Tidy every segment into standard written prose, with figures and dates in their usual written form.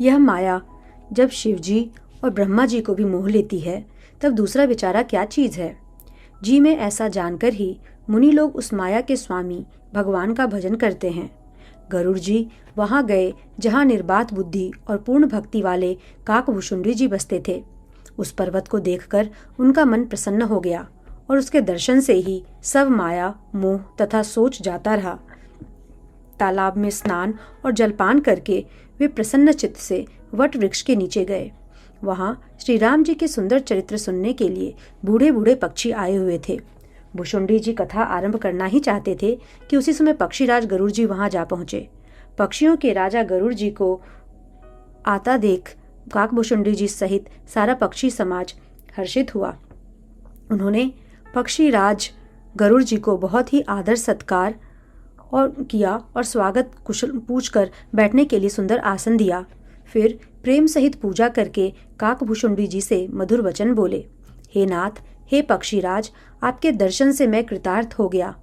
यह माया जब शिवजी और ब्रह्मा जी को भी मोह लेती है, तब दूसरा बेचारा क्या चीज है। जी में ऐसा जानकर ही मुनि लोग उस माया के स्वामी भगवान का भजन करते हैं। गरुड़ जी वहां गए जहां निर्बाध बुद्धि और पूर्ण भक्ति वाले काकभूषुंडी जी बसते थे। उस पर्वत को देखकर उनका मन प्रसन्न हो गया और उसके दर्शन से ही सब माया, मोह तथा सोच जाता रहा। तालाब में स्नान और जलपान करके वे प्रसन्न चित्त से वट वृक्ष के नीचे गए। वहां श्री राम जी के सुंदर चरित्र सुनने के लिए बूढ़े बूढ़े पक्षी आए हुए थे। भुषुंडी जी कथा आरंभ करना ही चाहते थे कि उसी समय पक्षीराज गरुड़ जी वहां जा पहुंचे। पक्षियों के राजा गरुड़ जी को आता देख काकभूषुंडी जी सहित सारा पक्षी समाज हर्षित हुआ। उन्होंने पक्षीराज गरुड़ जी को बहुत ही आदर सत्कार और किया और स्वागत कुशल पूछकर बैठने के लिए सुंदर आसन दिया। फिर प्रेम सहित पूजा करके काकभूषुंडी जी से मधुर वचन बोले। हे नाथ, हे पक्षीराज, आपके दर्शन से मैं कृतार्थ हो गया।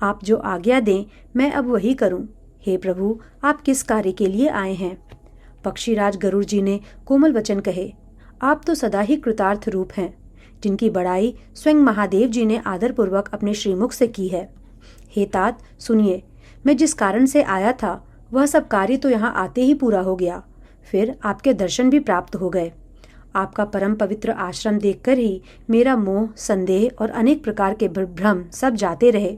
आप जो आज्ञा दें मैं अब वही करूं। हे प्रभु, आप किस कार्य के लिए आए हैं। पक्षीराज गरुड़ जी ने कोमल वचन कहे। आप तो सदा ही कृतार्थ रूप हैं, जिनकी बड़ाई स्वयं महादेव जी ने आदरपूर्वक अपने श्रीमुख से की है। हे तात, सुनिए, मैं जिस कारण से आया था वह सब कार्य तो यहाँ आते ही पूरा हो गया। फिर आपके दर्शन भी प्राप्त हो गए। आपका परम पवित्र आश्रम देखकर ही मेरा मोह, संदेह और अनेक प्रकार के भ्रम सब जाते रहे।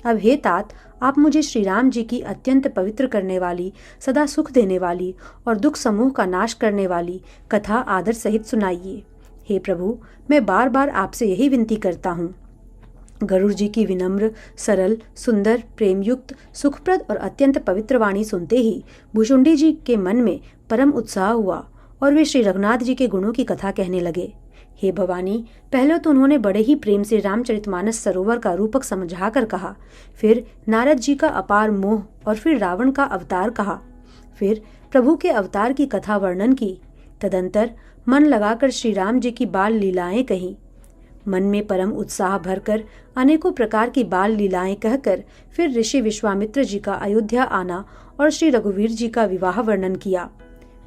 अब हे तात, आप मुझे श्री राम जी की अत्यंत पवित्र करने वाली, सदा सुख देने वाली और दुख समूह का नाश करने वाली कथा आदर सहित सुनाइए। हे प्रभु, मैं बार बार आपसे यही विनती करता हूँ। गरुड़ जी की विनम्र, सरल, सुंदर, प्रेमयुक्त, सुखप्रद और अत्यंत पवित्र वाणी सुनते ही भुषुंडी जी के मन में परम उत्साह हुआ और वे श्री रघुनाथ जी के गुणों की कथा कहने लगे। हे भवानी, पहले तो उन्होंने बड़े ही प्रेम से रामचरितमानस सरोवर का रूपक समझाकर कहा, फिर नारद जी का अपार मोह और फिर रावण का अवतार कहा, फिर प्रभु के अवतार की कथा वर्णन की। तदंतर मन लगाकर श्री राम जी की बाल लीलाएं कही। मन में परम उत्साह भरकर अनेकों प्रकार की बाल लीलाएं कहकर फिर ऋषि विश्वामित्र जी का अयोध्या आना और श्री रघुवीर जी का विवाह वर्णन किया।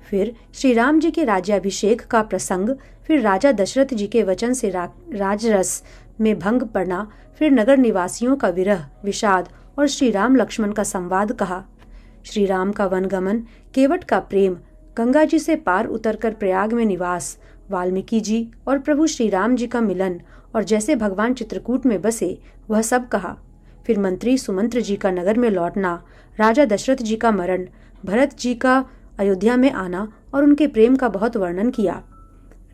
फिर श्री राम जी के राज्याभिषेक का प्रसंग, फिर राजा दशरथ जी के वचन से राजरस में भंग पड़ना, फिर नगर निवासियों का विरह, विषाद और श्री राम लक्ष्मण का संवाद कहा। श्री राम का वनगमन, केवट का प्रेम, गंगा जी से पार उतरकर प्रयाग में निवास, वाल्मीकि जी और प्रभु श्री राम जी का मिलन और जैसे भगवान चित्रकूट में बसे वह सब कहा। फिर मंत्री सुमंत्र जी का नगर में लौटना, राजा दशरथ जी का मरण, भरत जी का अयोध्या में आना और उनके प्रेम का बहुत वर्णन किया।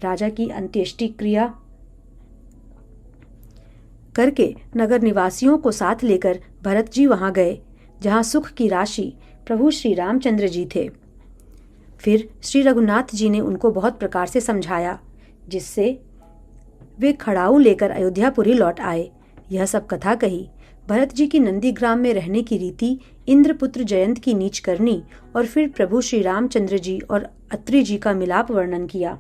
राजा की अंत्येष्टि क्रिया करके नगर निवासियों को साथ लेकर भरत जी वहां गए, जहां सुख की राशि प्रभु श्री रामचंद्र जी थे। फिर श्री रघुनाथ जी ने उनको बहुत प्रकार से समझाया, जिससे वे खड़ाऊ लेकर अयोध्यापुरी लौट आए। यह सब कथा कही। भरत जी की नंदीग्राम में रहने की रीति, इंद्रपुत्र जयंत की नीच करनी और फिर प्रभु श्री रामचंद्र जी और अत्रि जी का मिलाप वर्णन किया।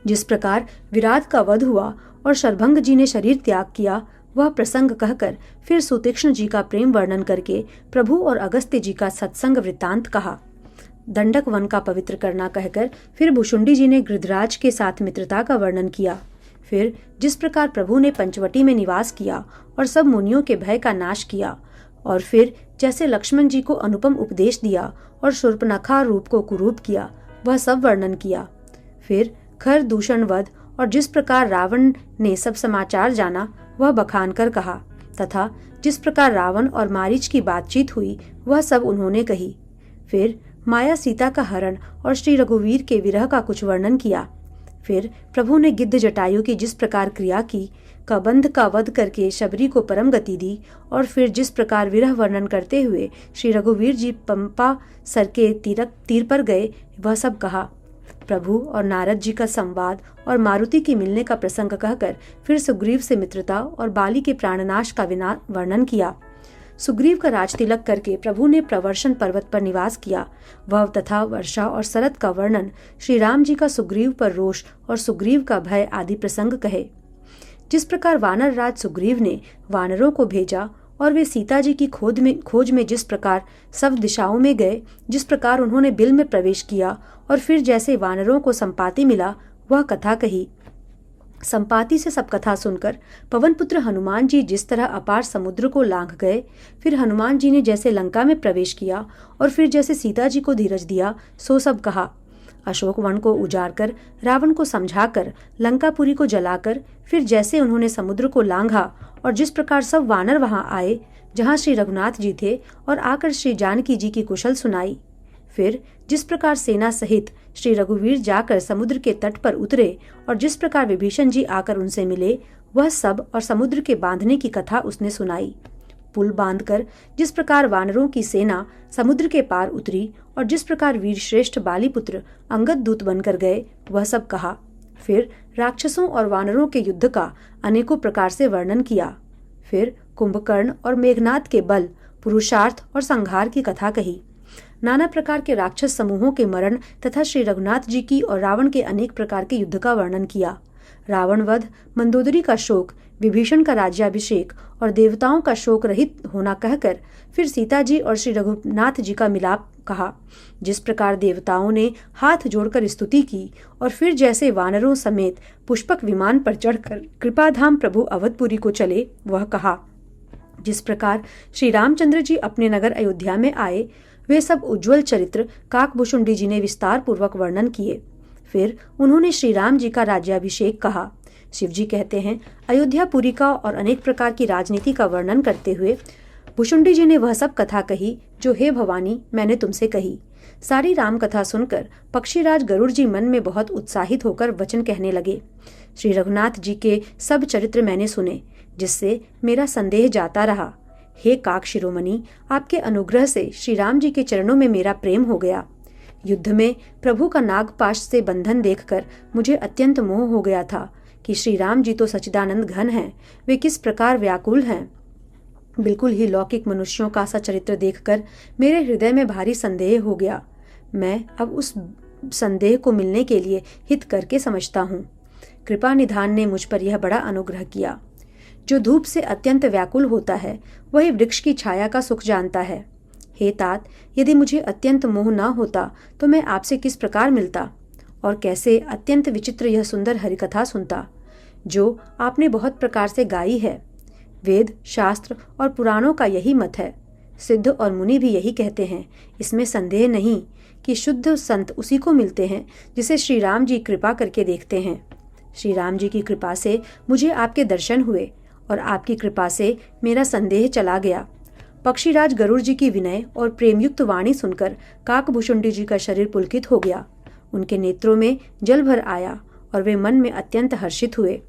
जिस प्रकार विराट का वध हुआ और शरभंग जी ने शरीर त्याग किया, वह प्रसंग कहकर फिर सुतीक्ष्ण जी का प्रेम वर्णन करके प्रभु और अगस्त्य जी का सत्संग वृत्तांत कहा। दंडक वन का पवित्र करना कहकर फिर भुषुंडी जी ने गृधराज के साथ मित्रता का वर्णन किया। फिर जिस प्रकार प्रभु ने पंचवटी में निवास किया और सब मुनियों के भय का नाश किया, और फिर जैसे लक्ष्मण जी को अनुपम उपदेश दिया और शूर्पणखा रूप को कुरूप किया, वह सब वर्णन किया। फिर खर दूषण वध और जिस प्रकार रावण ने सब समाचार जाना वह बखान कर कहा, तथा जिस प्रकार रावण और मारीच की बातचीत हुई वह सब उन्होंने कही। फिर माया सीता का हरण और श्री रघुवीर के विरह का कुछ वर्णन किया। फिर प्रभु ने गिद्ध जटायु की जिस प्रकार क्रिया की, कबंध का वध करके शबरी को परम गति दी, और फिर जिस प्रकार विरह वर्णन करते हुए श्री रघुवीर जी पंपा सर के तीर पर गए, वह सब कहा। प्रभु और नारद जी का संवाद और मारुति की मिलने का प्रसंग कहकर फिर सुग्रीव से मित्रता और बाली के प्राणनाश का वर्णन किया। सुग्रीव का राजतिलक करके प्रभु ने प्रवर्षण पर्वत पर निवास किया। वह तथा वर्षा और शरद का वर्णन, श्री राम जी का सुग्रीव पर रोष और सुग्रीव का भय आदि प्रसंग कहे। जिस प्रकार वानर राज सुग्रीव ने वानरों को भेजा और वे सीता जी की खोज में जिस प्रकार सब दिशाओं में गए, जिस प्रकार उन्होंने बिल में प्रवेश किया और फिर जैसे वानरों को संपाति मिला, वह कथा कही। संपाति से सब कथा सुनकर पवनपुत्र हनुमान जी जिस तरह अपार समुद्र को लांघ गए, फिर हनुमान जी ने जैसे लंका में प्रवेश किया और फिर जैसे सीता जी को धीरज दिया, सो सब कहा। अशोक वन को उजाड़ कर, रावण को समझाकर, लंकापुरी को जलाकर, फिर जैसे उन्होंने समुद्र को लांघा और जिस प्रकार सब वानर वहां आए जहां श्री रघुनाथ जी थे और आकर श्री जानकी जी की कुशल सुनाई। फिर जिस प्रकार सेना सहित श्री रघुवीर जाकर समुद्र के तट पर उतरे और जिस प्रकार विभीषण जी आकर उनसे मिले, वह सब और समुद्र के बांधने की कथा उसने सुनाई। पुल बांधकर जिस प्रकार वानरों की सेना समुद्र के पार उतरी और जिस प्रकार वीर श्रेष्ठ बालीपुत्र अंगद दूत बनकर गए, वह सब कहा। फिर राक्षसों और वानरों के युद्ध का अनेकों प्रकार से वर्णन किया। फिर कुंभकर्ण और मेघनाद के बल, पुरुषार्थ और संहार की कथा कही। नाना प्रकार के राक्षस समूहों के मरण तथा श्री रघुनाथ जी की और रावण के अनेक प्रकार के युद्ध का वर्णन किया। रावण वध, मंदोदरी का शोक, विभीषण का राज्याभिषेक और देवताओं का शोक रहित होना कहकर फिर सीता जी और श्री रघुनाथ जी का मिलाप कहा। जिस प्रकार देवताओं ने हाथ जोड़कर स्तुति की और फिर जैसे वानरों समेत पुष्पक विमान पर चढ़कर कृपाधाम प्रभु अवधपुरी को चले, वह कहा। जिस प्रकार श्री रामचंद्र जी अपने नगर अयोध्या में आए, वे सब उज्ज्वल चरित्र काकभूषुंडी जी ने विस्तार पूर्वक वर्णन किए। फिर उन्होंने श्री राम जी का राज्याभिषेक कहा। शिव जी कहते हैं, अयोध्यापुरी का और अनेक प्रकार की राजनीति का वर्णन करते हुए भुषुंडी जी ने वह सब कथा कही जो हे भवानी मैंने तुमसे कही। सारी राम कथा सुनकर पक्षीराज गरुड़ जी मन में बहुत उत्साहित होकर वचन कहने लगे। श्री रघुनाथ जी के सब चरित्र मैंने सुने, जिससे मेरा संदेह जाता रहा। हे काक शिरोमणि, आपके अनुग्रह से श्री राम जी के चरणों में मेरा प्रेम हो गया। युद्ध में प्रभु का नागपाश से बंधन देखकर मुझे अत्यंत मोह हो गया था कि श्री राम जी तो सच्चिदानंद घन हैं, वे किस प्रकार व्याकुल हैं। बिल्कुल ही लौकिक मनुष्यों का सा चरित्र देखकर मेरे हृदय में भारी संदेह हो गया। मैं अब उस संदेह को मिलने के लिए हित करके समझता हूँ। कृपा निधान ने मुझ पर यह बड़ा अनुग्रह किया। जो धूप से अत्यंत व्याकुल होता है, वही वृक्ष की छाया का सुख जानता है। हे तात, यदि मुझे अत्यंत मोह न होता तो मैं आपसे किस प्रकार मिलता और कैसे अत्यंत विचित्र यह सुंदर हरिकथा सुनता, जो आपने बहुत प्रकार से गाई है। वेद, शास्त्र और पुराणों का यही मत है। सिद्ध और मुनि भी यही कहते हैं। इसमें संदेह नहीं कि शुद्ध संत उसी को मिलते हैं जिसे श्री राम जी कृपा करके देखते हैं। श्री राम जी की कृपा से मुझे आपके दर्शन हुए और आपकी कृपा से मेरा संदेह चला गया। पक्षीराज गरुड़ जी की विनय और प्रेमयुक्त वाणी सुनकर काकभूषुंडी जी का शरीर पुलकित हो गया। उनके नेत्रों में जल भर आया और वे मन में अत्यंत हर्षित हुए।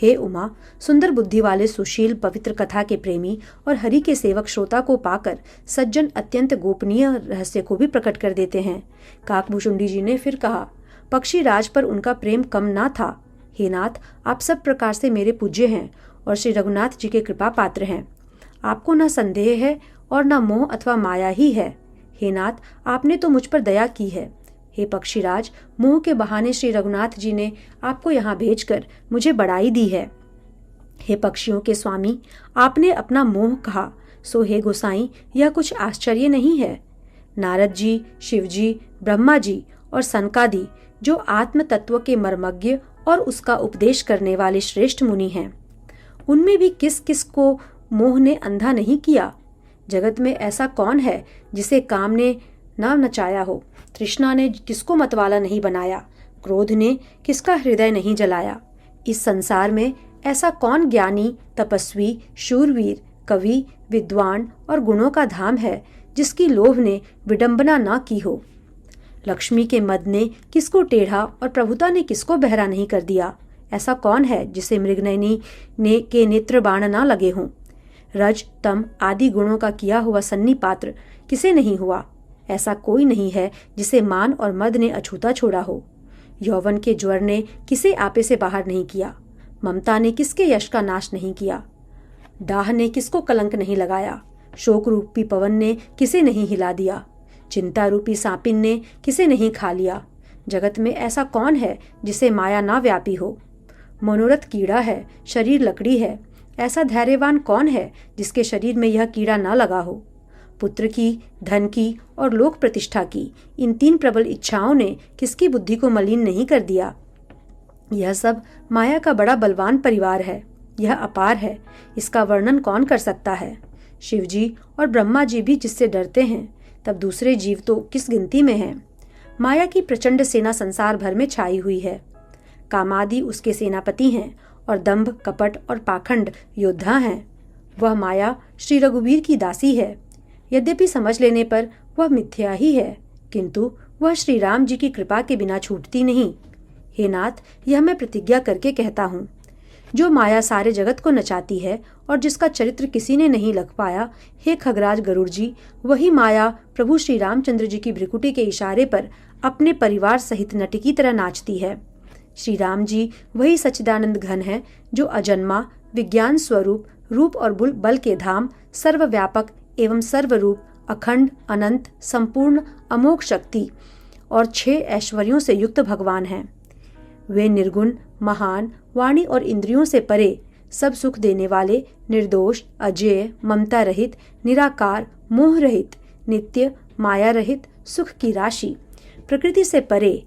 हे उमा, सुंदर बुद्धि वाले सुशील पवित्र कथा के प्रेमी और हरि के सेवक श्रोता को पाकर सज्जन अत्यंत गोपनीय रहस्य को भी प्रकट कर देते हैं। काकभूषुंडी जी ने फिर कहा, पक्षीराज पर उनका प्रेम कम ना था। हे नाथ, आप सब प्रकार से मेरे पूज्य हैं और श्री रघुनाथ जी के कृपा पात्र हैं। आपको न संदेह है और न मोह अथवा माया ही है। हे नाथ, आपने तो मुझ पर दया की है। हे पक्षीराज, मोह के बहाने श्री रघुनाथ जी ने आपको यहाँ भेजकर मुझे बड़ाई दी है। हे पक्षियों के स्वामी, आपने अपना मोह कहा, सो हे गोसाई, यह कुछ आश्चर्य नहीं है। नारद जी, शिव जी, ब्रह्मा जी और सनकादि जो आत्म तत्व के मर्मज्ञ और उसका उपदेश करने वाले श्रेष्ठ मुनि हैं, उनमें भी किस किस को मोह ने अंधा नहीं किया। जगत में ऐसा कौन है जिसे काम ने न नचाया हो, तृष्णा ने किसको मतवाला नहीं बनाया, क्रोध ने किसका हृदय नहीं जलाया। इस संसार में ऐसा कौन ज्ञानी, तपस्वी, शूरवीर, कवि, विद्वान और गुणों का धाम है जिसकी लोभ ने विडंबना न की हो। लक्ष्मी के मद ने किसको टेढ़ा और प्रभुता ने किसको बहरा नहीं कर दिया। ऐसा कौन है जिसे मृगनयनी ने के नेत्र बाण न लगे हों। रज, तम आदि गुणों का किया हुआ सन्नी पात्र किसे नहीं हुआ। ऐसा कोई नहीं है जिसे मान और मद ने अछूता छोड़ा हो। यौवन के ज्वर ने किसे आपे से बाहर नहीं किया। ममता ने किसके यश का नाश नहीं किया। दाह ने किसको कलंक नहीं लगाया। शोक रूपी पवन ने किसे नहीं हिला दिया। चिंता रूपी सांपिन ने किसे नहीं खा लिया। जगत में ऐसा कौन है जिसे माया ना व्यापी हो। मनोरथ कीड़ा है, शरीर लकड़ी है, ऐसा धैर्यवान कौन है जिसके शरीर में यह कीड़ा न लगा हो? पुत्र की, धन की और लोक प्रतिष्ठा की इन 3 प्रबल इच्छाओं ने किसकी बुद्धि को मलिन नहीं कर दिया? यह सब माया का बड़ा बलवान परिवार है। यह अपार है, इसका वर्णन कौन कर सकता है? शिवजी और ब्रह्मा जी भी जिससे डरते हैं, तब दूसरे जीव तो किस गिनती में हैं? माया की प्रचंड सेना संसार भर में छाई हुई है। कामादि उसके सेनापति हैं और दंभ, कपट और पाखंड योद्धा हैं। वह माया श्री रघुवीर की दासी है। यद्यपि समझ लेने पर वह मिथ्या ही है, किंतु वह श्री राम जी की कृपा के बिना छूटती नहीं। हे नाथ, यह मैं प्रतिज्ञा करके कहता हूँ, जो माया सारे जगत को नचाती है और जिसका चरित्र किसी ने नहीं लख पाया, हे खगराज गरुड़ जी, वही माया प्रभु श्री रामचंद्र जी की भ्रिकुटी के इशारे पर अपने परिवार सहित नटी की तरह नाचती है। श्री राम जी वही सच्चिदानंद घन है जो अजन्मा, विज्ञान स्वरूप, रूप और बल के धाम, सर्वव्यापक एवं सर्वरूप, अखंड, अनंत, संपूर्ण, अमोघ शक्ति और 6 ऐश्वर्यों से युक्त भगवान हैं। वे निर्गुण, महान, वाणी और इंद्रियों से परे, सब सुख देने वाले, निर्दोष, अजेय, ममता रहित, निराकार, मोह रहित, नित्य, माया रहित, सुख की राशि, प्रकृति से परे,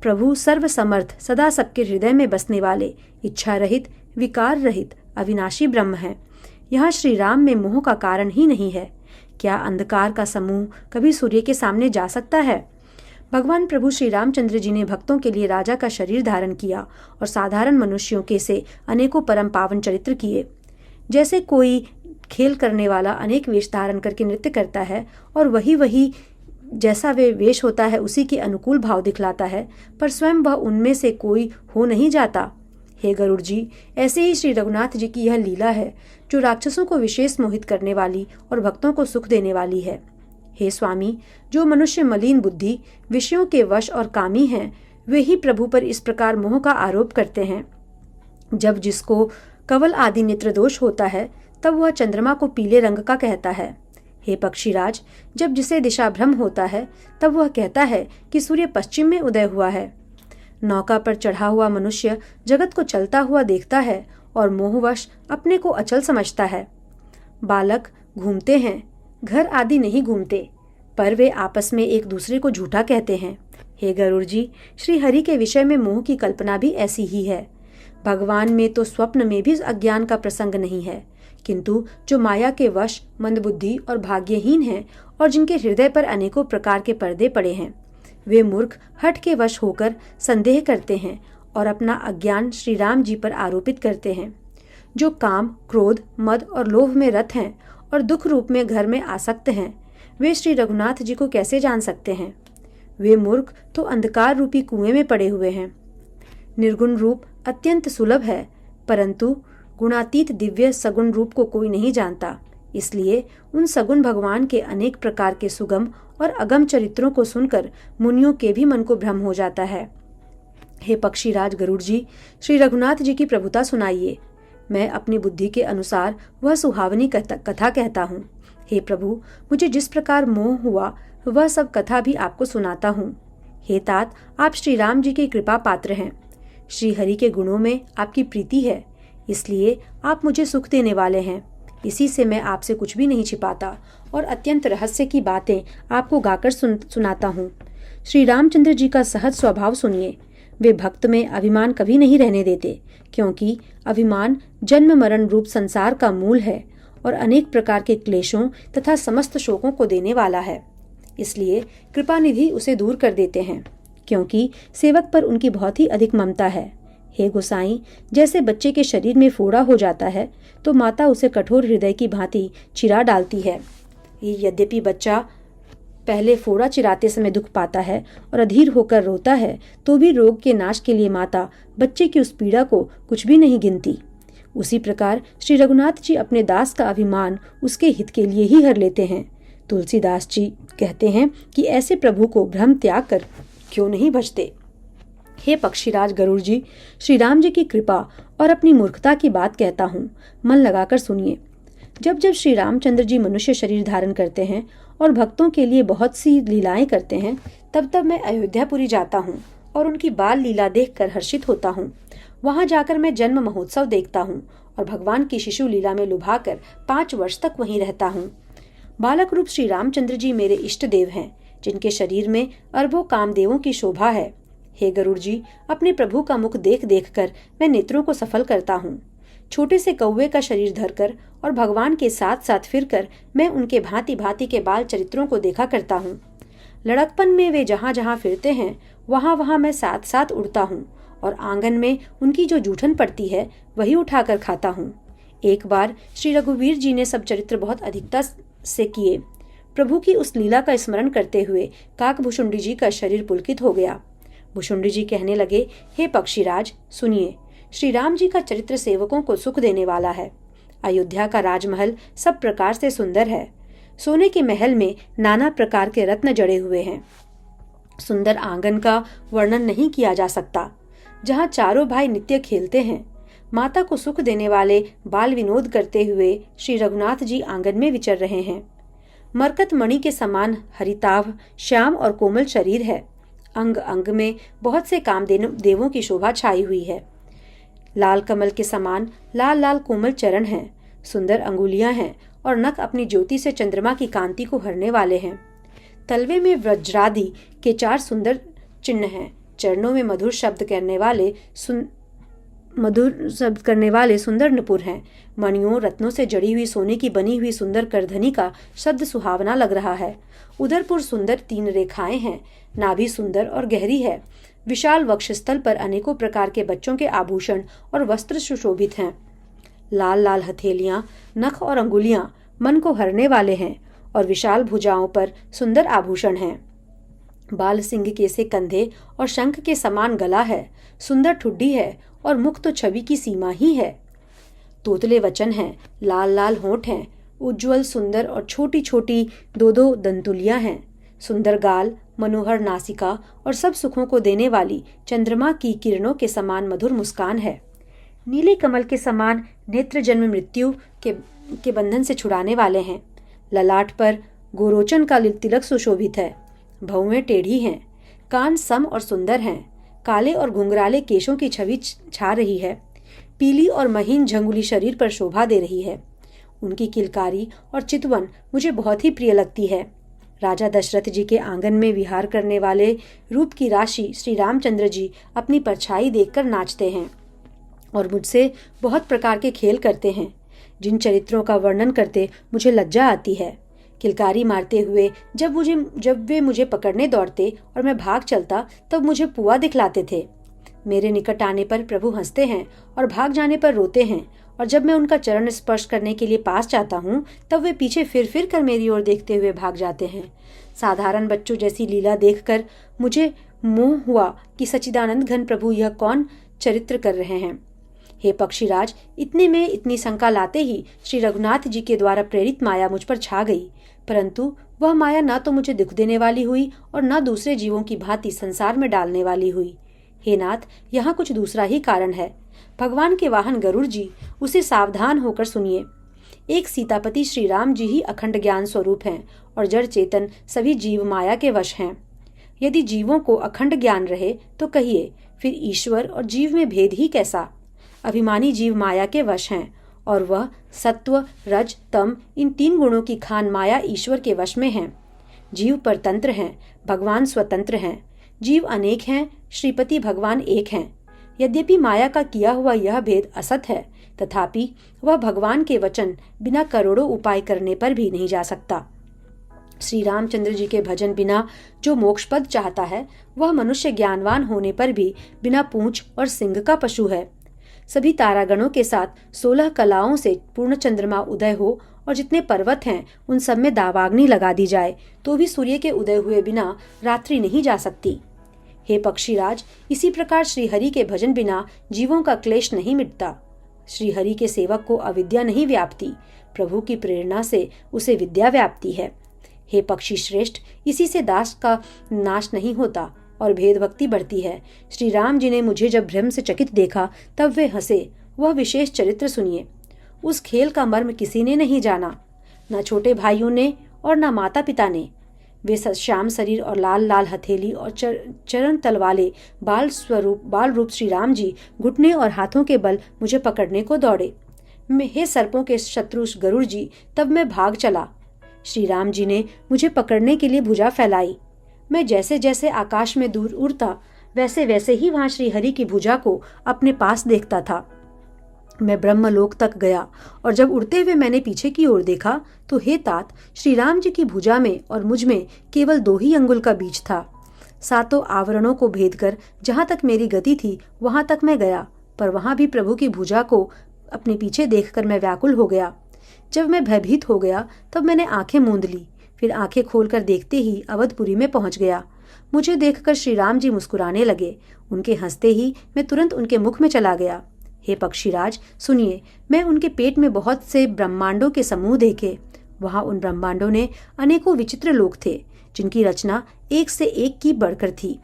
प्रभु सर्वसमर्थ, सदा सबके हृदय में बसने वाले, इच्छा रहित, विकार रहित, अविनाशी ब्रह्म हैं। यहाँ श्री राम में मोह का कारण ही नहीं है। क्या अंधकार का समूह कभी सूर्य के सामने जा सकता है? भगवान प्रभु श्री रामचंद्र जी ने भक्तों के लिए राजा का शरीर धारण किया और साधारण मनुष्यों के से अनेकों परम पावन चरित्र किए। जैसे कोई खेल करने वाला अनेक वेश धारण करके नृत्य करता है और वही जैसा वे वेश होता है उसी के अनुकूल भाव दिखलाता है, पर स्वयं वह उनमें से कोई हो नहीं जाता। हे गरुड़ जी, ऐसे ही श्री रघुनाथ जी की यह लीला है जो राक्षसों को विशेष मोहित करने वाली और भक्तों को सुख देने वाली है। हे स्वामी, जो मनुष्य मलिन बुद्धि, विषयों के वश और कामी हैं, वे ही प्रभु पर इस प्रकार मोह का आरोप करते हैं। जब जिसको कवल आदि नेत्र दोष होता है, तब वह चंद्रमा को पीले रंग का कहता है। हे पक्षीराज, जब जिसे दिशा भ्रम होता है, तब वह कहता है कि सूर्य पश्चिम में उदय हुआ है। नौका पर चढ़ा हुआ मनुष्य जगत को चलता हुआ देखता है और मोहवश अपने को अचल समझता है। बालक घूमते हैं, घर आदि नहीं घूमते, पर वे आपस में एक दूसरे को झूठा कहते हैं। हे गरुड़ जी, श्री हरि के विषय में मोह की कल्पना भी ऐसी ही है। भगवान में तो स्वप्न में भी अज्ञान का प्रसंग नहीं है, किंतु जो माया के वश, मंदबुद्धि और भाग्यहीन हैं और जिनके हृदय पर अनेकों प्रकार के पर्दे पड़े हैं, वे मूर्ख हठ के वश होकर संदेह करते हैं और अपना अज्ञान श्री राम जी पर आरोपित करते हैं। जो काम, क्रोध, मद और लोभ में रत हैं और दुख रूप में घर में आसक्त हैं, वे श्री रघुनाथ जी को कैसे जान सकते हैं? वे मूर्ख तो अंधकार रूपी कुएं में पड़े हुए हैं। निर्गुण रूप अत्यंत सुलभ है, परंतु गुणातीत दिव्य सगुण रूप को कोई नहीं जानता। इसलिए उन सगुण भगवान के अनेक प्रकार के सुगम और अगम चरित्रों को सुनकर मुनियों के भी मन को भ्रम हो जाता है। हे पक्षीराज गरुड़ जी, श्री रघुनाथ जी की प्रभुता सुनाइए। मैं अपनी बुद्धि के अनुसार वह सुहावनी कथा कहता हूँ। हे प्रभु, मुझे जिस प्रकार मोह हुआ वह सब कथा भी आपको सुनाता हूँ। हे तात, आप श्री राम जी की कृपा पात्र हैं। श्री हरि के गुणों में आपकी प्रीति है, इसलिए आप मुझे सुख देने वाले हैं। इसी से मैं आपसे कुछ भी नहीं छिपाता और अत्यंत रहस्य की बातें आपको गाकर सुनाता हूँ। श्री रामचंद्र जी का सहज स्वभाव सुनिए। वे भक्त में अभिमान कभी नहीं रहने देते, क्योंकि अभिमान जन्म मरण रूप संसार का मूल है और अनेक प्रकार के क्लेशों तथा समस्त शोकों को देने वाला है। इसलिए कृपानिधि उसे दूर कर देते हैं, क्योंकि सेवक पर उनकी बहुत ही अधिक ममता है। हे गोसाई, जैसे बच्चे के शरीर में फोड़ा हो जाता है तो माता उसे कठोर हृदय की भांति चिरा डालती है। यद्यपि बच्चा पहले फोड़ा चिराते समय दुख पाता है और अधीर होकर रोता है, तो भी रोग के नाश के लिए माता बच्चे की उस पीड़ा को कुछ भी नहीं गिनती। उसी प्रकार श्री रघुनाथ जी अपने दास का अभिमान उसके हित के लिए ही हर लेते हैं। तुलसीदास जी कहते हैं कि ऐसे प्रभु को भ्रम त्याग कर क्यों नहीं भजते। हे पक्षीराज गरुड़ जी, श्री राम जी की कृपा और अपनी मूर्खता की बात कहता हूँ, मन लगाकर सुनिए। जब जब श्री रामचंद्र जी मनुष्य शरीर धारण करते हैं और भक्तों के लिए बहुत सी लीलाएं करते हैं, तब तब मैं अयोध्यापुरी जाता हूँ और उनकी बाल लीला देखकर हर्षित होता हूँ। वहां जाकर मैं जन्म महोत्सव देखता हूँ और भगवान की शिशु लीला में लुभाकर 5 वर्ष तक वहीं रहता हूँ। बालक रूप श्री रामचंद्र जी मेरे इष्ट देव हैं, जिनके शरीर में अरबों कामदेवों की शोभा है। हे गरुड़ जी, अपने प्रभु का मुख देख देख कर मैं नेत्रों को सफल करता हूँ। छोटे से कौवे का शरीर धरकर और भगवान के साथ साथ फिरकर मैं उनके भांति भांति के बाल चरित्रों को देखा करता हूँ। लड़कपन में वे जहाँ जहाँ फिरते हैं वहाँ वहाँ मैं साथ साथ उड़ता हूँ और आंगन में उनकी जो जूठन पड़ती है वही उठाकर खाता हूँ। एक बार श्री रघुवीर जी ने सब चरित्र बहुत अधिकता से किए। प्रभु की उस लीला का स्मरण करते हुए काकभुशुंडी जी का शरीर पुलकित हो गया। भुशुंडी जी कहने लगे, हे पक्षीराज, सुनिए, श्री राम जी का चरित्र सेवकों को सुख देने वाला है। अयोध्या का राजमहल सब प्रकार से सुंदर है। सोने के महल में नाना प्रकार के रत्न जड़े हुए हैं। सुंदर आंगन का वर्णन नहीं किया जा सकता, जहाँ चारों भाई नित्य खेलते हैं। माता को सुख देने वाले बाल विनोद करते हुए श्री रघुनाथ जी आंगन में विचर रहे हैं। मरकत मणि के समान हरिताभ श्याम और कोमल शरीर है। अंग अंग में बहुत से कामदेवों की शोभा छाई हुई है। लाल कमल के समान लाल लाल कोमल चरण हैं, सुंदर अंगुलियां हैं और नख अपनी ज्योति से चंद्रमा की कांति को हरने वाले हैं। तलवे में वज्रादि के 4 सुंदर चिन्ह हैं। चरणों में मधुर शब्द करने वाले सुंदर नुपुर हैं। मणियों रत्नों से जड़ी हुई सोने की बनी हुई सुंदर करधनी का शब्द सुहावना लग रहा है। उदरपुर सुंदर 3 रेखाएं हैं। नाभि सुंदर और गहरी है। विशाल वक्षस्थल पर अनेकों प्रकार के बच्चों के आभूषण और वस्त्र सुशोभित हैं। लाल लाल हथेलियां, नख और अंगुलियां मन को हरने वाले हैं और विशाल भुजाओं पर सुंदर आभूषण हैं। बाल सिंह के से कंधे और शंख के समान गला है। सुंदर ठुड्डी है और मुख तो छवि की सीमा ही है। तोतले वचन हैं, लाल लाल होंठ हैं, उज्जवल सुंदर और छोटी छोटी 2-2 दंतुलियां हैं। सुंदर गाल, मनोहर नासिका और सब सुखों को देने वाली चंद्रमा की किरणों के समान मधुर मुस्कान है। नीले कमल के समान नेत्र जन्म मृत्यु के बंधन से छुड़ाने वाले हैं। ललाट पर गोरोचन का तिलक सुशोभित है। भौवें टेढ़ी हैं। कान सम और सुंदर हैं। काले और घुंघराले केशों की छवि छा रही है। पीली और महीन झंगुली शरीर पर शोभा दे रही है। उनकी किलकारी और चितवन मुझे बहुत ही प्रिय लगती है। राजा दशरथ जी के आंगन में विहार करने वाले रूप की राशि श्री रामचंद्र जी अपनी परछाई देखकर नाचते हैं और मुझसे बहुत प्रकार के खेल करते हैं, जिन चरित्रों का वर्णन करते मुझे लज्जा आती है। किलकारी मारते हुए जब वे मुझे पकड़ने दौड़ते और मैं भाग चलता तब मुझे पुआ दिखलाते थे। मेरे निकट आने पर प्रभु हंसते हैं और भाग जाने पर रोते हैं, और जब मैं उनका चरण स्पर्श करने के लिए पास जाता हूँ तब वे पीछे फिर कर मेरी ओर देखते हुए भाग जाते हैं। साधारण बच्चों जैसी लीला देखकर मुझे मोह हुआ कि सच्चिदानंद घन प्रभु यह कौन चरित्र कर रहे हैं। हे पक्षीराज, इतने में इतनी शंका लाते ही श्री रघुनाथ जी के द्वारा प्रेरित माया मुझ पर छा गई, परंतु वह माया न तो मुझे दुख देने वाली हुई और न दूसरे जीवों की भांति संसार में डालने वाली हुई। हे नाथ, यहाँ कुछ दूसरा ही कारण है। भगवान के वाहन गरुड़ जी, उसे सावधान होकर सुनिए। एक सीतापति श्री राम जी ही अखंड ज्ञान स्वरूप हैं और जड़ चेतन सभी जीव माया के वश हैं। यदि जीवों को अखंड ज्ञान रहे तो कहिए फिर ईश्वर और जीव में भेद ही कैसा। अभिमानी जीव माया के वश हैं और वह सत्व रज तम इन 3 गुणों की खान माया ईश्वर के वश में है। जीव परतंत्र हैं, भगवान स्वतंत्र हैं। जीव अनेक हैं, श्रीपति भगवान एक हैं। यद्यपि माया का किया हुआ यह भेद असत है, तथापि वह भगवान के वचन बिना करोड़ों उपाय करने पर भी नहीं जा सकता। श्री रामचंद्र जी के भजन बिना जो मोक्षपद चाहता है, वह मनुष्य ज्ञानवान होने पर भी बिना पूंछ और सिंग का पशु है। सभी तारागणों के साथ 16 कलाओं से पूर्ण चंद्रमा उदय हो और जितने पर्वत हैं उन सब में दावाग्नि लगा दी जाए तो भी सूर्य के उदय हुए बिना रात्रि नहीं जा सकती। हे पक्षीराज, इसी प्रकार श्रीहरि के भजन बिना जीवों का क्लेश नहीं मिटता। श्रीहरि के सेवक को अविद्या नहीं व्यापती, प्रभु की प्रेरणा से उसे विद्या व्यापती है। हे पक्षी श्रेष्ठ, इसी से दास का नाश नहीं होता और भेद भक्ति बढ़ती है। श्री राम जी ने मुझे जब भ्रम से चकित देखा तब वे हंसे। वह विशेष चरित्र सुनिए। उस खेल का मर्म किसी ने नहीं जाना, न छोटे भाइयों ने और न माता पिता ने। वे श्याम शरीर और लाल लाल हथेली और चरण तल वाले बाल रूप श्री राम जी घुटने और हाथों के बल मुझे पकड़ने को दौड़े। हे सर्पों के शत्रु गरुड़ जी, तब मैं भाग चला। श्री राम जी ने मुझे पकड़ने के लिए भुजा फैलाई। मैं जैसे जैसे आकाश में दूर उड़ता, वैसे वैसे ही वहां श्री हरि की भुजा को अपने पास देखता था। मैं ब्रह्मलोक तक गया और जब उड़ते हुए मैंने पीछे की ओर देखा तो हे तात, श्री राम जी की भुजा में और मुझ में केवल 2 ही अंगुल का बीच था। 7 आवरणों को भेद कर जहां तक मेरी गति थी वहां तक मैं गया, पर वहां भी प्रभु की भुजा को अपने पीछे देखकर मैं व्याकुल हो गया। जब मैं भयभीत हो गया तब मैंने आंखें मूंद ली, फिर आंखें खोलकर देखते ही अवधपुरी में पहुंच गया। मुझे देखकर श्री राम जी मुस्कुराने लगे। उनके हंसते ही मैं तुरंत उनके मुख में चला गया। हे पक्षीराज, सुनिए, मैं उनके पेट में बहुत से ब्रह्मांडों के समूह देखे। वहां उन ब्रह्मांडों ने अनेकों विचित्र लोक थे, जिनकी रचना एक से एक की बढ़कर थी।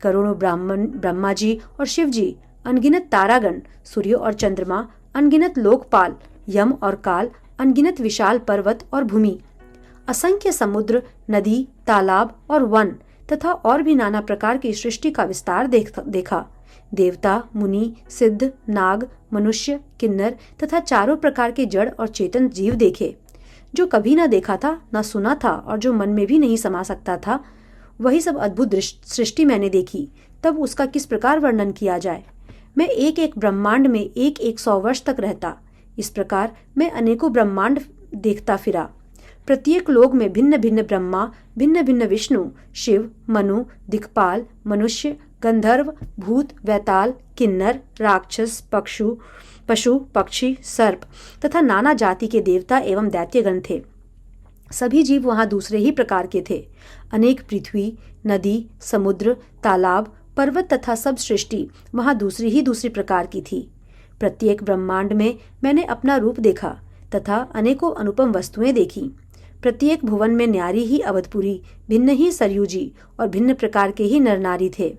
करोड़ों ब्राह्मण, ब्रह्मा जी और शिव जी, अनगिनत तारागण, सूर्य और चंद्रमा, अनगिनत लोकपाल, यम और काल, अनगिनत विशाल पर्वत और भूमि, असंख्य समुद्र, नदी, तालाब और वन तथा और भी नाना प्रकार की सृष्टि का विस्तार देखा। देवता, मुनि, सिद्ध, नाग, मनुष्य, किन्नर तथा चारों प्रकार के जड़ और चेतन जीव देखे। जो कभी न देखा था, न सुना था और जो मन में भी नहीं समा सकता था, वही सब अद्भुत सृष्टि मैंने देखी। तब उसका किस प्रकार वर्णन किया जाए। मैं एक एक ब्रह्मांड में एक 100 वर्ष तक रहता। इस प्रकार मैं अनेकों ब्रह्मांड देखता फिरा। प्रत्येक लोक में भिन्न भिन्न ब्रह्मा, भिन्न भिन्न विष्णु, शिव, मनु, दिक्पाल, मनुष्य, गंधर्व, भूत, वैताल, किन्नर, राक्षस, पशु, पक्षी, सर्प तथा नाना जाति के देवता एवं दैत्यगण थे। सभी जीव वहां दूसरे ही प्रकार के थे। अनेक पृथ्वी, नदी, समुद्र, तालाब, पर्वत तथा सब सृष्टि वहां दूसरी प्रकार की थी। प्रत्येक ब्रह्मांड में मैंने अपना रूप देखा तथा अनेकों अनुपम वस्तुएं देखी। प्रत्येक भुवन में न्यारी ही अवधपुरी, भिन्न ही सरयू जी और भिन्न प्रकार के ही नर नारी थे।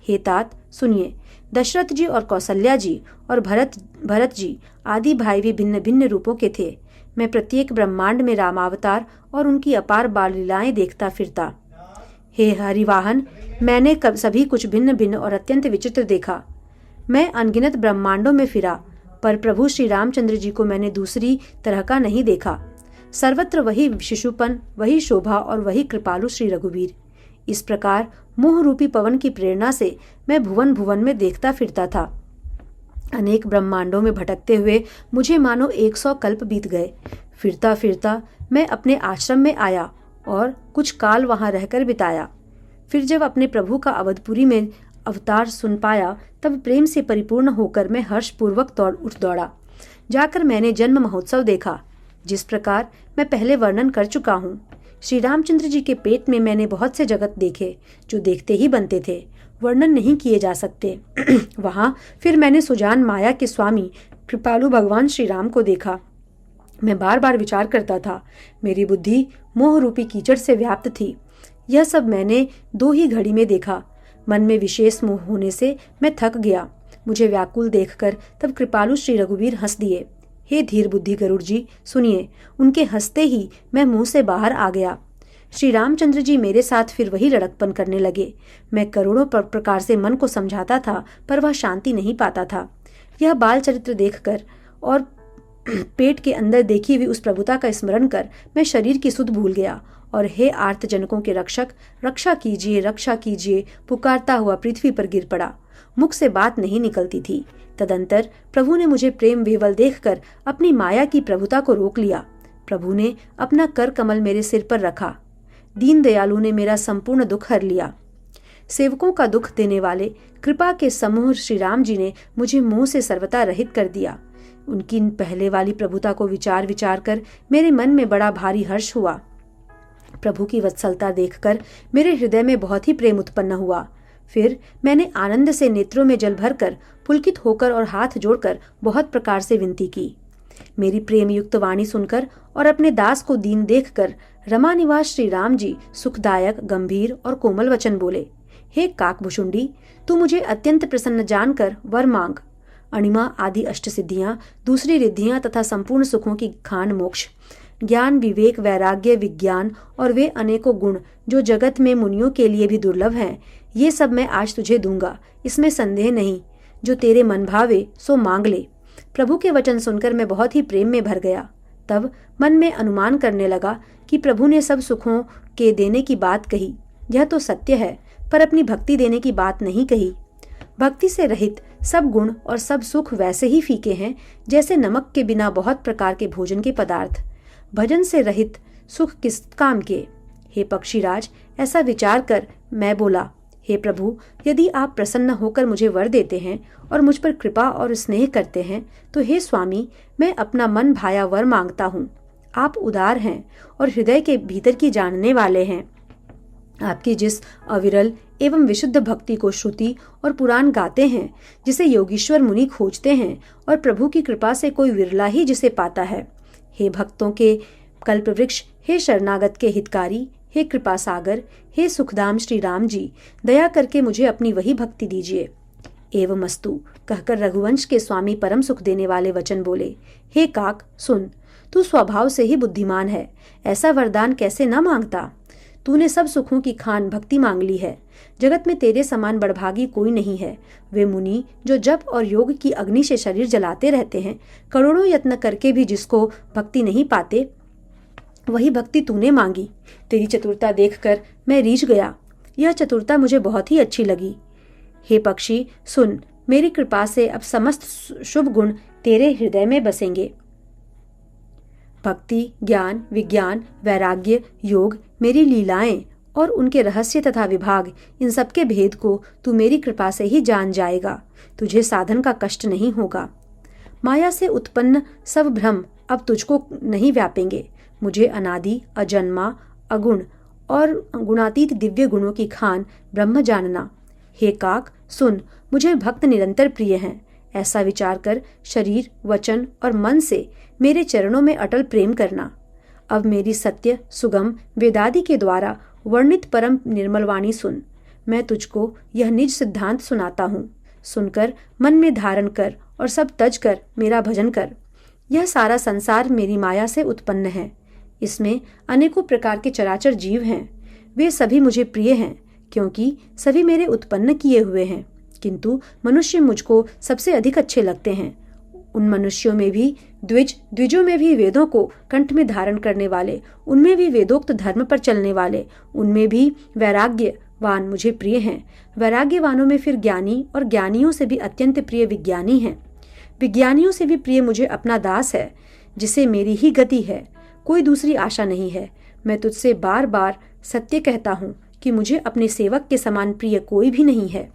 हे तात, सुनिए, दशरथ जी और कौशल्या जी और भरत जी आदि भाई भी भिन्न भिन्न रूपों के थे। मैं प्रत्येक ब्रह्मांड में रामावतार और उनकी अपार बाल लीलाएं देखता फिरता। हे हरिवाहन, मैंने सभी कुछ भिन्न भिन्न और अत्यंत विचित्र देखा। मैं अनगिनत ब्रह्मांडों में फिरा, पर प्रभु श्री रामचंद्र जी को मैंने दूसरी तरह का नहीं देखा। सर्वत्र वही शिशुपन, वही शोभा और वही कृपालु श्री रघुवीर। इस प्रकार मोह रूपी पवन की प्रेरणा से मैं भुवन भुवन में देखता फिरता था। अनेक ब्रह्मांडों में भटकते हुए मुझे मानो 100 कल्प बीत गए। फिरता फिरता मैं अपने आश्रम में आया और कुछ काल वहां रहकर बिताया। फिर जब अपने प्रभु का अवधपुरी में अवतार सुन पाया, तब प्रेम से परिपूर्ण होकर मैं हर्षपूर्वक उठ दौड़ा। जाकर मैंने जन्म महोत्सव देखा, जिस प्रकार मैं पहले वर्णन कर चुका हूँ। श्री रामचंद्र जी के पेट में मैंने बहुत से जगत देखे, जो देखते ही बनते थे, वर्णन नहीं किए जा सकते। वहां फिर मैंने सुजान माया के स्वामी कृपालु भगवान श्री राम को देखा। मैं बार बार विचार करता था। मेरी बुद्धि मोह रूपी कीचड़ से व्याप्त थी। यह सब मैंने 2 ही घड़ी में देखा। मन में विशेष मोह होने से मैं थक गया। मुझे व्याकुल देखकर तब कृपालु श्री रघुवीर हंस दिए। हे धीर बुद्धि गरुड़ जी, सुनिए। उनके हंसते ही मैं मुंह से बाहर आ गया। श्री रामचंद्र जी मेरे साथ फिर वही लड़कपन करने लगे। मैं करोड़ों प्रकार से मन को समझाता था, पर वह शांति नहीं पाता था। यह बाल चरित्र देखकर और पेट के अंदर देखी हुई उस प्रभुता का स्मरण कर मैं शरीर की सुध भूल गया और हे आर्त जनकों के रक्षक, रक्षा कीजिए, रक्षा कीजिए पुकारता हुआ पृथ्वी पर गिर पड़ा। मुख से बात नहीं निकलती थी। तदंतर प्रभु ने मुझे प्रेम विह्वल देखकर अपनी माया की प्रभुता को रोक लिया। प्रभु ने अपना कर कमल मेरे सिर पर रखा। दीन दयालु ने मेरा संपूर्ण दुख हर लिया। सेवकों का दुख देने वाले कृपा के समूह श्री राम जी ने मुझे मुंह से सर्वथा रहित कर दिया। उनकी पहले वाली प्रभुता को विचार विचार कर मेरे मन में बड़ा भारी हर्ष हुआ। प्रभु की वत्सलता देखकर मेरे हृदय में बहुत ही प्रेम उत्पन्न हुआ। फिर मैंने आनंद से नेत्रों में जल भरकर पुलकित होकर और हाथ जोड़कर बहुत प्रकार से विनती की। मेरी प्रेम युक्त वाणी सुनकर और अपने दास को दीन देखकर रमा निवास श्री राम जी सुखदायक, गंभीर और कोमल वचन बोले। हे काकभुशुंडी, तू मुझे अत्यंत प्रसन्न जानकर वर मांग। अणिमा आदि अष्ट सिद्धियां, दूसरी रिद्धियां तथा संपूर्ण सुखों की खान मोक्ष, ज्ञान, विवेक, वैराग्य, विज्ञान और वे अनेकों गुण जो जगत में मुनियों के लिए भी दुर्लभ हैं, ये सब मैं आज तुझे दूंगा, इसमें संदेह नहीं। जो तेरे मन भावे सो मांग ले। प्रभु के वचन सुनकर मैं बहुत ही प्रेम में भर गया। तब मन में अनुमान करने लगा कि प्रभु ने सब सुखों के देने की बात कही, यह तो सत्य है, पर अपनी भक्ति देने की बात नहीं कही। भक्ति से रहित सब गुण और सब सुख वैसे ही फीके हैं जैसे नमक के बिना बहुत प्रकार के भोजन के पदार्थ। भजन से रहित सुख किस काम के। हे पक्षीराज, ऐसा विचार कर मैं बोला, हे प्रभु, यदि आप प्रसन्न होकर मुझे वर देते हैं और मुझ पर कृपा और स्नेह करते हैं तो हे स्वामी, मैं अपना मन भाया वर मांगता हूँ। आप उदार हैं और हृदय के भीतर की जानने वाले हैं। आपकी जिस अविरल एवं विशुद्ध भक्ति को श्रुति और पुराण गाते हैं, जिसे योगीश्वर मुनि खोजते हैं और प्रभु की कृपा से कोई विरला ही जिसे पाता है। हे भक्तों के कल्पवृक्ष, हे शरणागत के हितकारी, हे कृपा सागर, हे सुखधाम श्री राम जी, दया करके मुझे अपनी वही भक्ति दीजिए। एवमस्तु कहकर रघुवंश के स्वामी परम सुख देने वाले वचन बोले, हे काक सुन, तू स्वभाव से ही बुद्धिमान है, ऐसा वरदान कैसे न मांगता। तूने सब सुखों की खान भक्ति मांग ली है। जगत में तेरे समान बड़भागी कोई नहीं है। वे मुनि जो जप और योग की अग्नि से शरीर जलाते रहते हैं, करोड़ों यत्न करके भी जिसको भक्ति नहीं पाते, वही भक्ति तूने मांगी। तेरी चतुरता देखकर मैं रीझ गया। यह चतुरता मुझे बहुत ही अच्छी लगी। हे पक्षी सुन, मेरी कृपा से अब समस्त शुभ गुण तेरे हृदय में बसेंगे। भक्ति, ज्ञान, विज्ञान, वैराग्य, योग, मेरी लीलाएं और उनके रहस्य तथा विभाग, इन सबके भेद को तू मेरी कृपा से ही जान जाएगा। तुझे साधन का कष्ट नहीं होगा। माया से उत्पन्न सब भ्रम अब तुझको नहीं व्यापेंगे। मुझे अनादि, अजन्मा, अगुण और गुणातीत दिव्य गुणों की खान ब्रह्म जानना। हे काक सुन, मुझे भक्त निरंतर प्रिय हैं। ऐसा विचार कर शरीर, वचन और मन से मेरे चरणों में अटल प्रेम करना। अब मेरी सत्य, सुगम, वेदादि के द्वारा वर्णित परम निर्मल वाणी सुन। मैं तुझको यह निज सिद्धांत सुनाता हूँ। सुनकर मन में धारण कर और सब तज कर मेरा भजन कर। यह सारा संसार मेरी माया से उत्पन्न है। इसमें अनेकों प्रकार के चराचर जीव हैं। वे सभी मुझे प्रिय हैं, क्योंकि सभी मेरे उत्पन्न किए हुए हैं। किंतु मनुष्य मुझको सबसे अधिक अच्छे लगते हैं। उन मनुष्यों में भी द्विजों में भी वेदों को कंठ में धारण करने वाले, उनमें भी वेदोक्त धर्म पर चलने वाले, उनमें भी वैराग्यवान मुझे प्रिय हैं। वैराग्यवानों में फिर ज्ञानी, और ज्ञानियों से भी अत्यंत प्रिय विज्ञानी हैं। विज्ञानियों से भी प्रिय मुझे अपना दास है, जिसे मेरी ही गति है, कोई दूसरी आशा नहीं है। मैं तुझसे बार बार सत्य कहता हूँ कि मुझे अपने सेवक के समान प्रिय कोई भी नहीं है।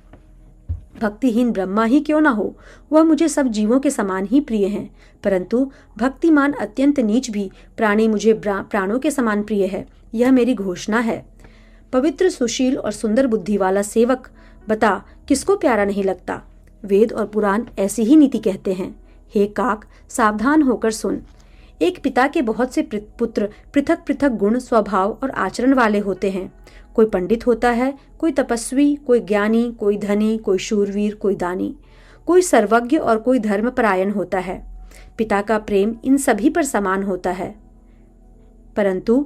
भक्तिहीन ब्रह्मा ही क्यों ना हो, वह मुझे सब जीवों के समान ही प्रिय हैं। परंतु भक्तिमान अत्यंत नीच भी प्राणी मुझे प्राणों के समान प्रिय है। यह मेरी घोषणा है। पवित्र, सुशील और सुंदर बुद्धि वाला सेवक बता किसको प्यारा नहीं लगता। वेद और पुराण ऐसी ही नीति कहते हैं। हे काक, सावधान होकर सुन। एक पिता के बहुत से पुत्र पृथक पृथक गुण, स्वभाव और आचरण वाले होते हैं। कोई पंडित होता है, कोई तपस्वी, कोई ज्ञानी, कोई धनी, कोई शूरवीर, कोई दानी, कोई सर्वज्ञ और कोई धर्मपरायण होता है। पिता का प्रेम इन सभी पर समान होता है। परंतु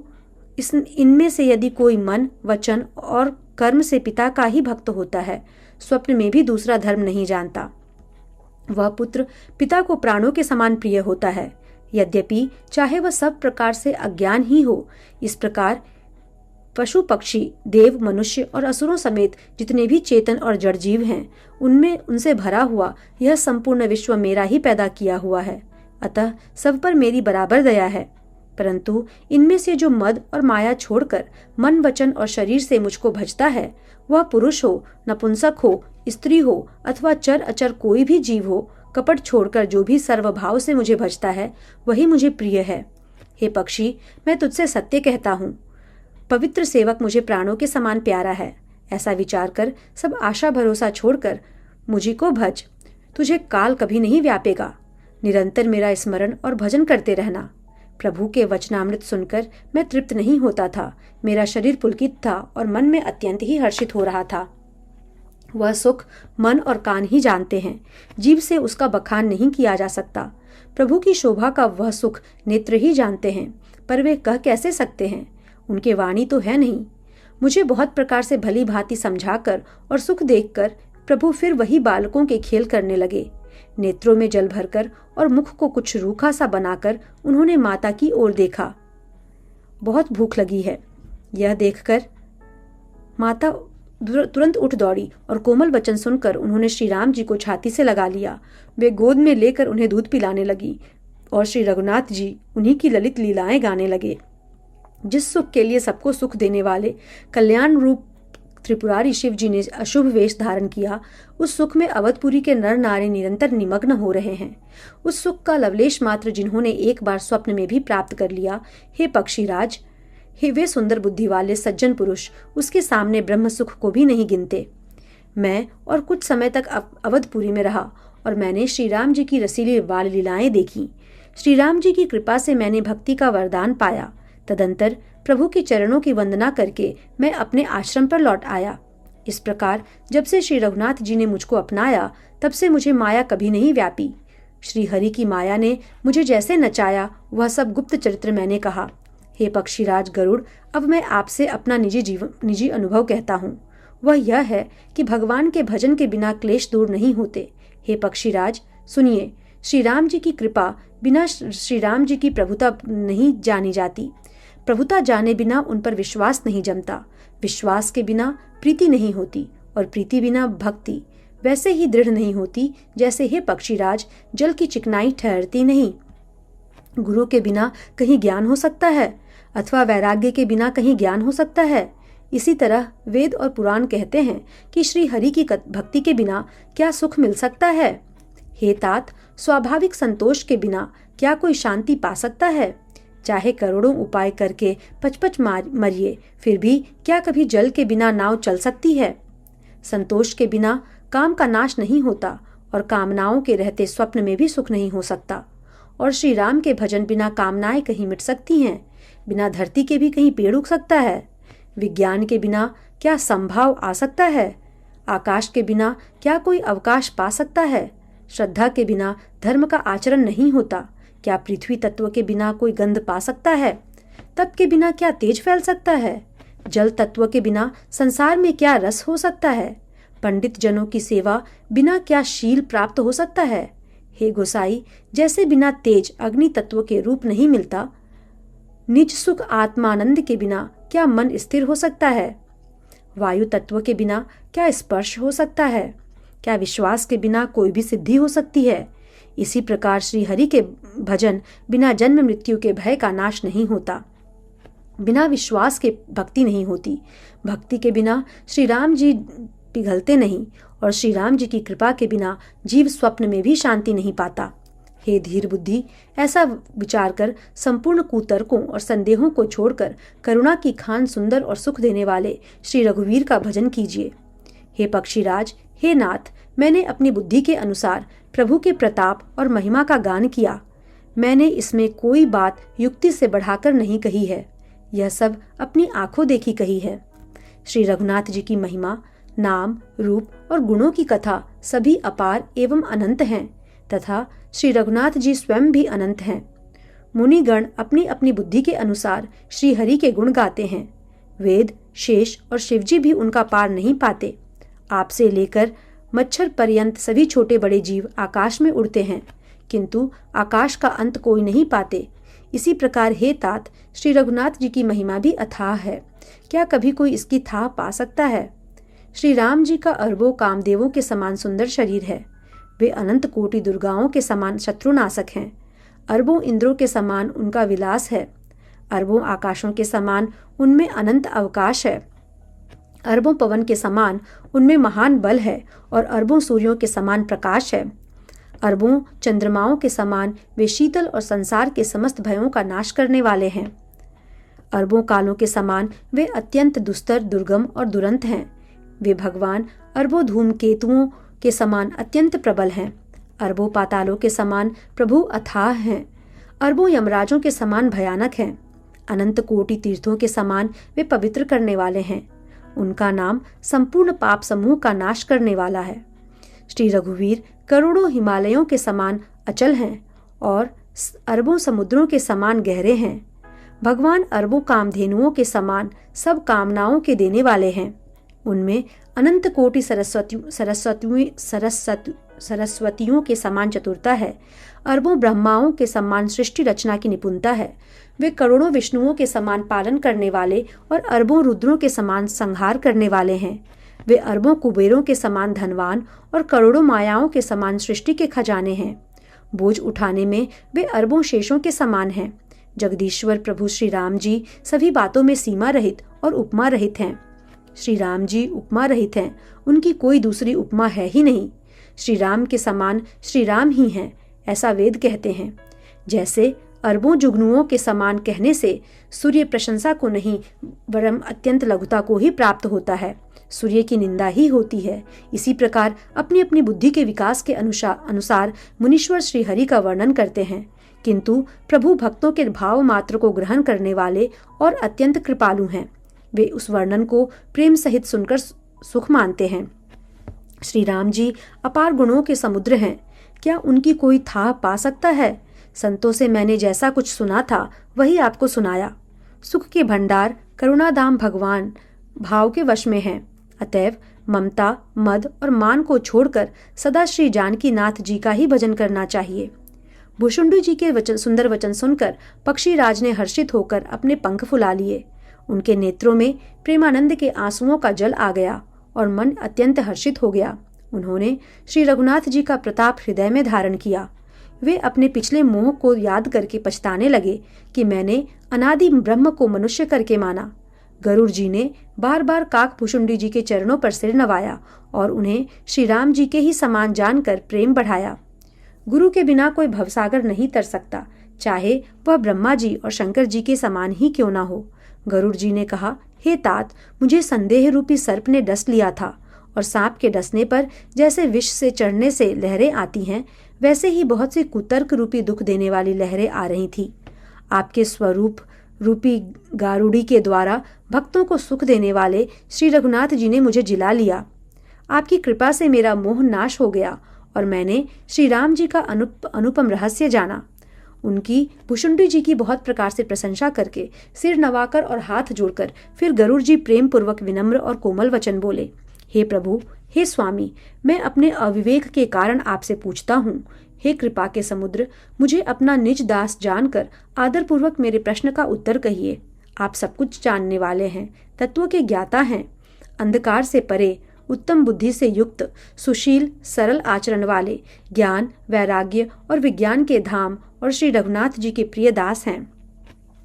इनमें से यदि कोई मन, वचन और कर्म से पिता का ही भक्त होता है, स्वप्न में भी दूसरा धर्म नहीं जानता, वह पुत्र पिता को प्राणों के समान प्रिय होता है, यद्यपि चाहे वह सब प्रकार से अज्ञान ही हो। इस प्रकार पशु, पक्षी, देव, मनुष्य और असुरों समेत जितने भी चेतन और जड़ जीव हैं, उनमें उनसे भरा हुआ यह संपूर्ण विश्व मेरा ही पैदा किया हुआ है। अतः सब पर मेरी बराबर दया है। परंतु इनमें से जो मद और माया छोड़कर मन, वचन और शरीर से मुझको भजता है, वह पुरुष हो, नपुंसक हो, स्त्री हो अथवा चर अचर कोई भी जीव हो, कपट छोड़कर जो भी सर्वभाव से मुझे भजता है, वही मुझे प्रिय है। हे पक्षी, मैं तुझसे सत्य कहता हूँ, पवित्र सेवक मुझे प्राणों के समान प्यारा है। ऐसा विचार कर सब आशा भरोसा छोड़कर मुझी को भज। तुझे काल कभी नहीं व्यापेगा। निरंतर मेरा स्मरण और भजन करते रहना। प्रभु के वचनामृत सुनकर मैं तृप्त नहीं होता था। मेरा शरीर पुलकित था और मन में अत्यंत ही हर्षित हो रहा था। वह सुख मन और कान ही जानते हैं, जीव से उसका बखान नहीं किया जा सकता। प्रभु की शोभा का वह सुख नेत्र ही जानते हैं, पर वे कह कैसे सकते हैं, उनके वाणी तो है नहीं। मुझे बहुत प्रकार से भली भांति समझाकर और सुख देखकर प्रभु फिर वही बालकों के खेल करने लगे। नेत्रों में जल भरकर और मुख को कुछ रूखा सा बनाकर उन्होंने माता की ओर देखा। बहुत भूख लगी है। यह देखकर माता तुरंत उठ दौड़ी और कोमल वचन सुनकर उन्होंने श्री राम जी को छाती से लगा लिया। वे गोद में लेकर उन्हें दूध पिलाने लगी और श्री रघुनाथ जी उन्हीं की ललित लीलाएं गाने लगे। जिस सुख के लिए सबको सुख देने वाले कल्याण रूप त्रिपुरारी शिव जी ने अशुभ वेश धारण किया, उस सुख में अवधपुरी के नर नारी निरंतर निमग्न हो रहे हैं। उस सुख का लवलेश मात्र जिन्होंने एक बार स्वप्न में भी प्राप्त कर लिया, हे पक्षीराज, हे वे सुंदर बुद्धि वाले सज्जन पुरुष उसके सामने ब्रह्म सुख को भी नहीं गिनते। मैं और कुछ समय तक अवधपुरी में रहा और मैंने श्री राम जी की रसीली बाल लीलाएं देखी। श्री राम जी की कृपा से मैंने भक्ति का वरदान पाया। तदंतर प्रभु के चरणों की वंदना करके मैं अपने आश्रम पर लौट आया। इस प्रकार जब से श्री रघुनाथ जी ने मुझको अपनाया, तब से मुझे माया कभी नहीं व्यापी। श्री हरि की माया ने मुझे जैसे नचाया, वह सब गुप्त चरित्र मैंने कहा। हे पक्षीराज गरुड़, अब मैं आपसे अपना निजी अनुभव कहता हूँ। वह यह है कि भगवान के भजन के बिना क्लेश दूर नहीं होते। हे पक्षीराज सुनिए, श्री राम जी की कृपा बिना श्री राम जी की प्रभुता नहीं जानी जाती। प्रभुता जाने बिना उन पर विश्वास नहीं जमता। विश्वास के बिना प्रीति नहीं होती और प्रीति बिना भक्ति वैसे ही दृढ़ नहीं होती जैसे हे पक्षीराज जल की चिकनाई ठहरती नहीं। गुरु के बिना कहीं ज्ञान हो सकता है अथवा वैराग्य के बिना कहीं ज्ञान हो सकता है। इसी तरह वेद और पुराण कहते हैं कि श्री हरि की भक्ति के बिना क्या सुख मिल सकता है। हे तात, स्वाभाविक संतोष के बिना क्या कोई शांति पा सकता है। चाहे करोड़ों उपाय करके 55 मरिए, फिर भी क्या कभी जल के बिना नाव चल सकती है। संतोष के बिना काम का नाश नहीं होता और कामनाओं के रहते स्वप्न में भी सुख नहीं हो सकता। और श्री राम के भजन बिना कामनाएं कहीं मिट सकती हैं। बिना धरती के भी कहीं पेड़ उग सकता है। विज्ञान के बिना क्या संभाव आ सकता है। आकाश के बिना क्या कोई अवकाश पा सकता है। श्रद्धा के बिना धर्म का आचरण नहीं होता। क्या पृथ्वी तत्व के बिना कोई गंध पा सकता है। तप के बिना क्या तेज फैल सकता है। जल तत्व के बिना संसार में क्या रस हो सकता है। पंडित जनों की सेवा बिना क्या शील प्राप्त हो सकता है। हे गोसाई, जैसे बिना तेज अग्नि तत्व के रूप नहीं मिलता, निज सुख आत्मानंद के बिना क्या मन स्थिर हो सकता है। वायु तत्व के बिना क्या स्पर्श हो सकता है। क्या विश्वास के बिना कोई भी सिद्धि हो सकती है। इसी प्रकार श्री हरि के भजन बिना जन्म मृत्यु के भय का नाश नहीं होता। बिना विश्वास के भक्ति नहीं होती। भक्ति के बिना श्री राम जी पिघलते नहीं और श्री राम जी की कृपा के बिना जीव स्वप्न में भी शांति नहीं पाता। हे धीर बुद्धि, ऐसा विचार कर संपूर्ण कुतर्कों और संदेहों को छोड़कर करुणा की खान सुंदर और सुख देने वाले श्री रघुवीर का भजन कीजिए। हे पक्षीराज, हे नाथ, मैंने अपनी बुद्धि के अनुसार प्रभु के प्रताप और महिमा का गान किया। मैंने इसमें कोई बात युक्ति से बढ़ाकर नहीं कही है। यह सब अपनी आंखों देखी कही है। श्री रघुनाथ जी की महिमा, नाम, रूप और गुणों की कथा सभी अपार एवं अनंत हैं तथा श्री रघुनाथ जी स्वयं भी अनंत हैं। मुनिगण अपनी अपनी बुद्धि के अनुसार श्री हरि के गुण गाते हैं। वेद, शेष और शिवजी भी उनका पार नहीं पाते। आपसे लेकर मच्छर पर्यंत सभी छोटे बड़े जीव आकाश में उड़ते हैं, किंतु आकाश का अंत कोई नहीं पाते। इसी प्रकार हे तात, श्री रघुनाथ जी की महिमा भी अथाह है। क्या कभी कोई इसकी थाह पा सकता है। श्री राम जी का अरबों कामदेवों के समान सुंदर शरीर है। वे अनंत कोटि दुर्गाओं के समान शत्रुनाशक हैं। अरबों इंद्रों के समान उनका विलास है। अरबों आकाशों के समान उनमें अनंत अवकाश है। अरबों पवन के समान उनमें महान बल है और अरबों सूर्यों के समान प्रकाश है। अरबों चंद्रमाओं के समान वे शीतल और संसार के समस्त भयों का नाश करने वाले हैं। अरबों कालों के समान वे अत्यंत दुस्तर, दुर्गम और दुरंत हैं। वे भगवान अरबों धूमकेतुओं के समान अत्यंत प्रबल हैं। अरबों पातालों के समान प्रभु अथाह हैं। अरबों यमराजों के समान भयानक हैं। अनंत कोटि तीर्थों के समान वे पवित्र करने वाले हैं। उनका नाम संपूर्ण पाप समूह का नाश करने वाला है। श्री रघुवीर करोड़ों हिमालयों के समान अचल हैं और अरबों समुद्रों के समान गहरे हैं। भगवान अरबों कामधेनुओं के समान सब कामनाओं के देने वाले हैं। उनमें अनंत कोटि सरस्वतियों के समान चतुरता है, अरबों ब्रह्माओं के समान सृष्टि रचना की निपुणता है। वे करोड़ों विष्णुओं के समान पालन करने वाले और अरबों रुद्रों के समान संहार करने वाले हैं। वे अरबों कुबेरों के समान धनवान और करोड़ों मायाओं के समान सृष्टि के खजाने हैं। बोझ उठाने में वे अरबों शेषों के समान हैं। जगदीश्वर प्रभु श्री राम जी सभी बातों में सीमा रहित और उपमा रहित हैं। श्री राम जी उपमा रहित हैं, उनकी कोई दूसरी उपमा है ही नहीं। श्री राम के समान श्री राम ही हैं, ऐसा वेद कहते हैं। जैसे अरबों जुगनुओं के समान कहने से सूर्य प्रशंसा को नहीं वरन अत्यंत लघुता को ही प्राप्त होता है, सूर्य की निंदा ही होती है। इसी प्रकार अपनी अपनी बुद्धि के विकास के अनुसार मुनीश्वर श्री हरि का वर्णन करते हैं, किंतु प्रभु भक्तों के भाव मात्र को ग्रहण करने वाले और अत्यंत कृपालु हैं। वे उस वर्णन को प्रेम सहित सुनकर सुख मानते हैं। श्री राम जी अपार गुणों के समुद्र हैं, क्या उनकी कोई था पा सकता है? संतों से मैंने जैसा कुछ सुना था वही आपको सुनाया। सुख के भंडार करुणाधाम भगवान भाव के वश में हैं, अतएव ममता, मद और मान को छोड़कर सदा श्री जानकी नाथ जी का ही भजन करना चाहिए। भुषुंडी जी के सुंदर वचन सुनकर पक्षी राज ने हर्षित होकर अपने पंख फुला लिए। उनके नेत्रों में प्रेमानंद के आंसुओं का जल आ गया और मन अत्यंत हर्षित हो गया। उन्होंने श्री रघुनाथ जी का प्रताप हृदय में धारण किया। वे अपने पिछले मोह को याद करके पछताने लगे कि मैंने अनादि ब्रह्म को मनुष्य करके माना। गरुड़ जी ने बार बार काक भुषुंडी जी के चरणों पर सिर नवाया और उन्हें श्री राम जी के ही समान जानकर प्रेम बढ़ाया। गुरु के बिना कोई भवसागर नहीं तर सकता, चाहे वह ब्रह्मा जी और शंकर जी के समान ही क्यों ना हो। गरुड़ जी ने कहा, हे तात, मुझे संदेह रूपी सर्प ने डस लिया था और सांप के डसने पर जैसे विष से चढ़ने से लहरें आती हैं, वैसे ही बहुत सी कुतर्क रूपी दुख देने वाली लहरें आ रही थी। आपके स्वरूप रूपी गारुड़ी के द्वारा भक्तों को सुख देने वाले श्री रघुनाथ जी ने मुझे जिला लिया। आपकी कृपा से मेरा मोह नाश हो गया और मैंने श्री राम जी का अनुपम रहस्य जाना। उनकी भुषुंडी जी की बहुत प्रकार से प्रशंसा करके सिर नवाकर और हाथ जोड़कर फिर गरुड़ जी प्रेम पूर्वक विनम्र और कोमल वचन बोले, हे प्रभु, हे स्वामी, मैं अपने अविवेक के कारण आपसे पूछता हूँ। हे कृपा के समुद्र, मुझे अपना निज दास जानकर आदर पूर्वक मेरे प्रश्न का उत्तर कहिए। आप सब कुछ जानने वाले हैं, तत्व के ज्ञाता हैं, अंधकार से परे, उत्तम बुद्धि से युक्त, सुशील सरल आचरण वाले, ज्ञान वैराग्य और विज्ञान के धाम और श्री रघुनाथ जी के प्रिय दास हैं।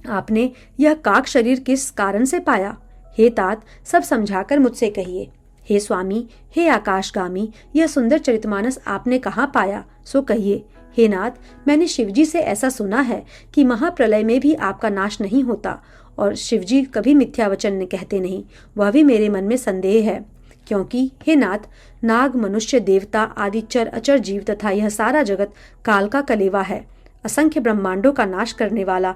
आपने यह काक शरीर किस कारण से पाया? हे तात, सब समझाकर मुझसे कहिए। हे स्वामी, हे आकाशगामी, यह सुंदर चरितमानस आपने कहाँ पाया, सो कहिए। हे नाथ, मैंने शिवजी से ऐसा सुना है कि महाप्रलय में भी आपका नाश नहीं होता और शिवजी कभी मिथ्या वचन कहते नहीं। वह भी मेरे मन में संदेह है, क्योंकि हे नाथ, नाग, मनुष्य, देवता आदि चर अचर जीव तथा यह सारा जगत काल का कलेवा है। असंख्य ब्रह्मांडों का नाश करने वाला